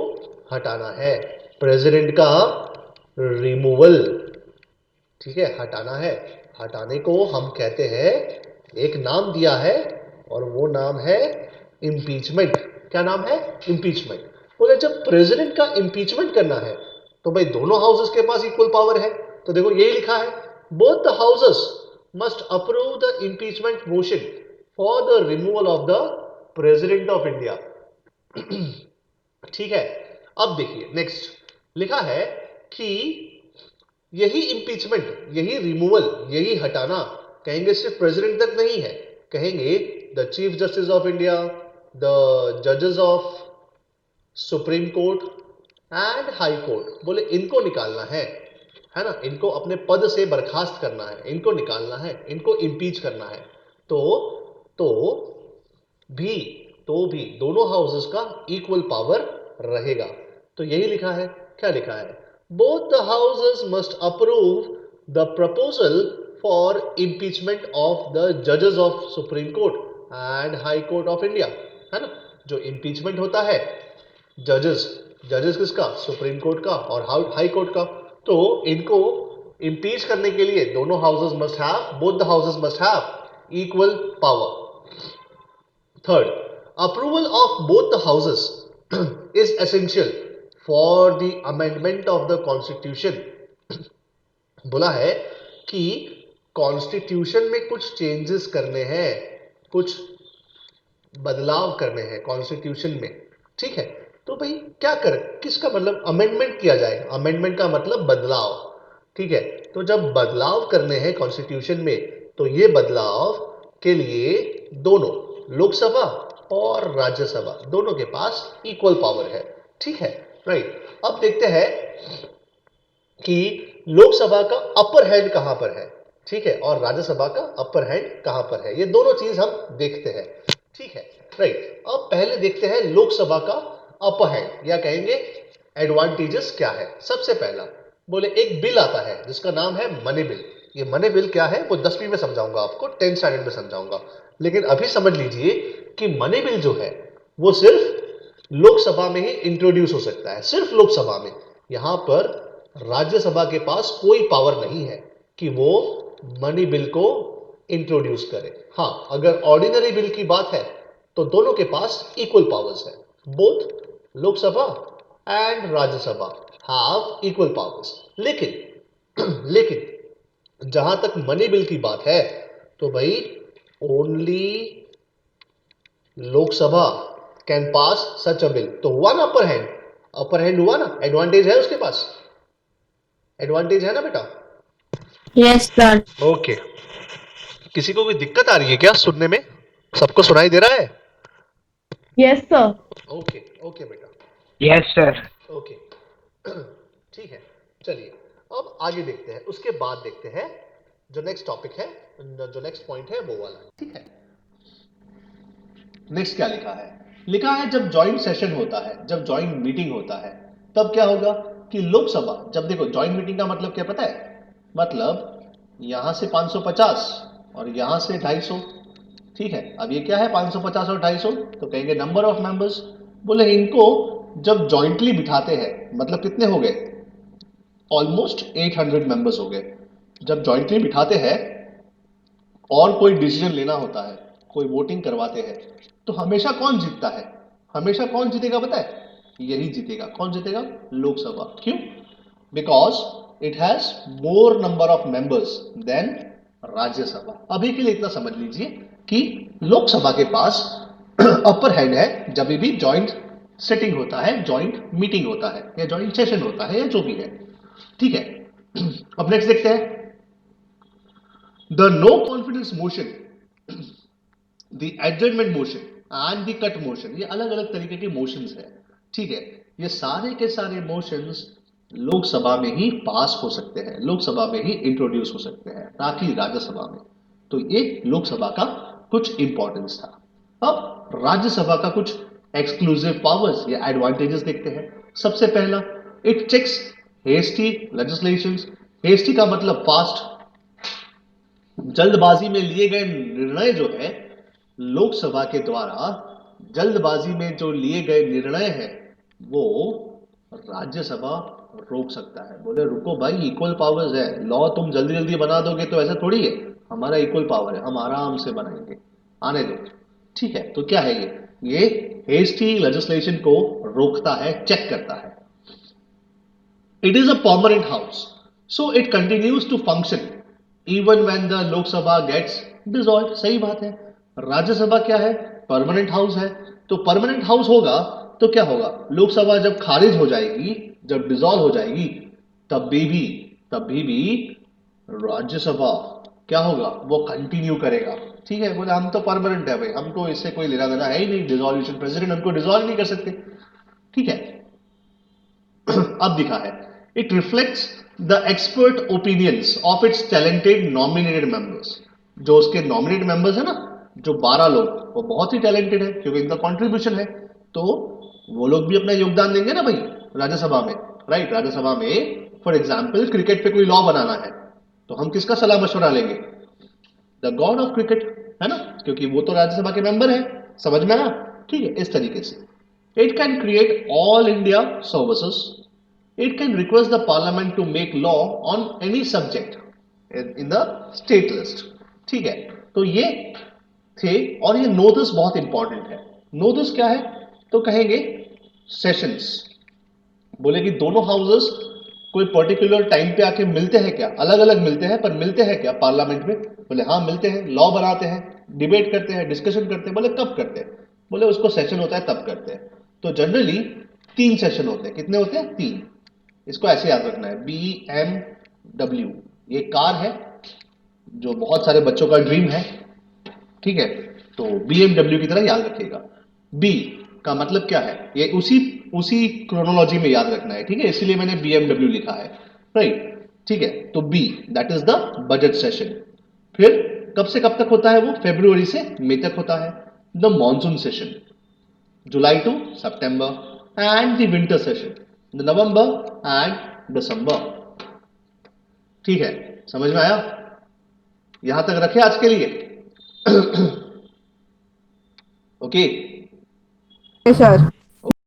हटाना है, प्रेसिडेंट का रिमूवल, ठीक है, हटाना है, हटाने को हम कहते हैं, एक नाम दिया है और वो नाम है इम्पीचमेंट। क्या नाम है, इम्पीचमेंट। बोले जब प्रेसिडेंट का इम्पीचमेंट करना है तो भाई दोनों हाउसेस के पास इक्वल पावर है, तो देखो यही लिखा है, both the houses must approve the impeachment motion for the removal of the president of India, ठीक है। अब देखिए नेक्स्ट लिखा है कि यही इंपीचमेंट, यही रिमूवल, यही हटाना कहेंगे सिर्फ प्रेसिडेंट तक नहीं है, कहेंगे the chief justice of India, the जजेस of supreme court and high court, बोले इनको निकालना है ना, इनको अपने पद से बर्खास्त करना है, इनको निकालना है, इनको इंपीच करना है, तो भी भी दोनों हाउसेस का इक्वल पावर रहेगा। तो यही लिखा है, क्या लिखा है, both the houses must approve the proposal for impeachment of the जजेस of supreme court and high court of India, है ना। जो इम्पीचमेंट होता है जजेस, जजेस किसका, सुप्रीम कोर्ट का और हाई कोर्ट का, तो इनको इम्पीच करने के लिए दोनों houses must have, both the houses must have equal power. Third, approval of both the houses is essential for the amendment of the constitution. बोला है कि कॉन्स्टिट्यूशन में कुछ चेंजेस करने हैं, कुछ बदलाव करने हैं कॉन्स्टिट्यूशन में, ठीक है। तो भाई क्या कर, किसका मतलब अमेंडमेंट किया जाएगा, अमेंडमेंट का मतलब बदलाव, ठीक है। तो जब बदलाव करने हैं कॉन्स्टिट्यूशन में तो ये बदलाव के लिए दोनों लोकसभा और राज्यसभा दोनों के पास इक्वल पावर है, ठीक है, राइट। अब देखते हैं कि लोकसभा का अपर हैंड कहां पर है, ठीक है, और राज्यसभा का अपर हैंड कहां पर है, ये दोनों चीज हम देखते हैं, ठीक है, राइट। अब पहले देखते हैं लोकसभा का अपर हैंड या कहेंगे एडवांटेजेस क्या है। सबसे पहला बोले एक बिल आता है जिसका नाम है मनी बिल। ये मनी बिल क्या है वो 10वीं में समझाऊंगा आपको, 10th स्टैंडर्ड में समझाऊंगा, लेकिन अभी समझ लीजिए कि मनी बिल जो है वो सिर्फ लोकसभा में ही इंट्रोड्यूस हो सकता है, सिर्फ लोकसभा में। यहां पर राज्यसभा के पास कोई पावर नहीं है कि वो मनी बिल को इंट्रोड्यूस करे। हां, अगर ऑर्डिनरी बिल की बात है तो दोनों के पास इक्वल पावर्स है, both Lok Sabha and Rajya Sabha have equal powers. लेकिन जहां तक मनी बिल की बात है तो भाई only Lok Sabha can pass such a bill. तो हुआ ना अपर हैंड, अपर हैंड हुआ ना, एडवांटेज है उसके पास, एडवांटेज है ना बेटा। Yes, sir. ओके, किसी को कोई दिक्कत आ रही है क्या सुनने में, सबको सुनाई दे रहा है? Yes, sir. ओके ओके बेटा, Yes, sir. ओके ठीक है। चलिए अब आगे देखते हैं, उसके बाद देखते हैं जो नेक्स्ट टॉपिक है, जो नेक्स्ट पॉइंट है वो वाला, ठीक है। नेक्स्ट क्या लिखा है, लिखा है जब जॉइंट सेशन होता है, जब जॉइंट मीटिंग होता है तब क्या होगा कि लोकसभा, जब देखो जॉइंट मीटिंग का मतलब क्या पता है, मतलब यहां से 550 और यहां से 250, ठीक है। अब ये क्या है 550 और 250, तो कहेंगे नंबर ऑफ मेंबर्स। बोले इनको जब जॉइंटली बिठाते हैं मतलब कितने हो गए, ऑलमोस्ट 800 मेंबर्स हो गए। जब जॉइंटली बिठाते हैं और कोई डिसीजन लेना होता है, कोई वोटिंग करवाते हैं, तो हमेशा कौन जीतता है, हमेशा कौन जीतेगा पता है, यही जीतेगा। कौन जीतेगा, लोकसभा। क्यों, because it has more number of members than Rajya Sabha. अभी के लिए इतना समझ लीजिए कि लोकसभा के पास अपर हैंड है जब भी जॉइंट सेटिंग होता है, जॉइंट मीटिंग होता है या जॉइंट सेशन होता है या जो भी है, ठीक है। अब नेक्स्ट देखते हैं the no confidence motion, the adjournment motion and the cut motion. ये अलग अलग तरीके के मोशंस है, ठीक है। ये सारे के सारे मोशंस लोकसभा में ही पास हो सकते हैं, लोकसभा में ही इंट्रोड्यूस हो सकते हैं, ना कि राज्यसभा में। तो ये लोकसभा का कुछ इंपॉर्टेंस था। अब राज्यसभा का कुछ एक्सक्लूसिव पावर्स या एडवांटेजेस देखते हैं। सबसे पहला, it checks hasty legislations. Hasty का मतलब फास्ट, जल्दबाजी में लिए गए निर्णय जो है लोकसभा के द्वारा, जल्दबाजी में जो लिए गए निर्णय हैं वो राज्यसभा रोक सकता है। बोले रुको भाई, इक्वल पावर्स है, लॉ तुम जल्दी जल्दी बना दोगे तो ऐसा थोड़ी है, हमारा इक्वल पावर है, हम आराम से बनाएंगे, आने दो। ठीक है, तो क्या है ये हेस्टी लेजिस्लेशन को रोकता है, चेक करता है। It is a permanent house, so it continues to function even when the Lok Sabha gets dissolved. सही बात है। राज्यसभा क्या है? परमानेंट हाउस है। तो परमानेंट हाउस होगा तो क्या होगा? लोकसभा जब खारिज हो जाएगी, जब डिसॉल्व हो जाएगी, तभी भी राज्यसभा क्या होगा? वो कंटिन्यू करेगा। ठीक है, बोले हम तो परमानेंट है भाई, हमको इससे कोई लेना देना है ही नहीं, डिसॉल्यूशन, प्रेसिडेंट हमको डिसॉल्व नहीं कर सकते। ठीक है, अब दिखा है, it reflects the expert opinions of its talented nominated members. जो उसके नॉमिनेटेड मेंबर्स है ना, जो 12 लोग, वो बहुत ही टैलेंटेड है क्योंकि इनका कंट्रीब्यूशन है, तो वो लोग भी अपना योगदान देंगे ना भाई राज्यसभा में। राइट, राज्यसभा में फॉर एग्जाम्पल क्रिकेट पे कोई लॉ बनाना है तो हम किसका सलाह मशवरा लेंगे? द गॉड ऑफ क्रिकेट, है ना, क्योंकि वो तो राज्यसभा के मेंबर है। समझ में आया? ठीक है, इस तरीके से it can create all India services. It can request the parliament to make law on any subject in the state list. ठीक है, तो ये थे। और ये नोटिस बहुत इंपॉर्टेंट है। नोटिस क्या है? तो कहेंगे सेशंस। बोले कि दोनों हाउसेस कोई पर्टिकुलर टाइम पे आके मिलते हैं क्या? अलग अलग मिलते हैं, पर मिलते हैं क्या पार्लियामेंट में? बोले हाँ मिलते हैं, लॉ बनाते हैं, डिबेट करते हैं, डिस्कशन करते हैं। बोले कब करते हैं? बोले उसको सेशन होता है तब करते हैं। तो जनरली 3 सेशन होते हैं। कितने होते हैं? 3। इसको ऐसे याद रखना है, BMW, ये कार है जो बहुत सारे बच्चों का ड्रीम है। ठीक है, तो BMW की तरह याद रखिएगा। B का मतलब क्या है? ये उसी क्रोनोलॉजी में याद रखना है। ठीक है, इसीलिए मैंने BMW लिखा है। राइट, ठीक है, तो B that is the budget session. फिर कब से कब तक होता है वो? फरवरी से मई तक होता है। The monsoon session, July to September. And the winter session, November and December. ठीक है, समझ में आया? यहां तक रखे आज के लिए? Okay, Yes, sir.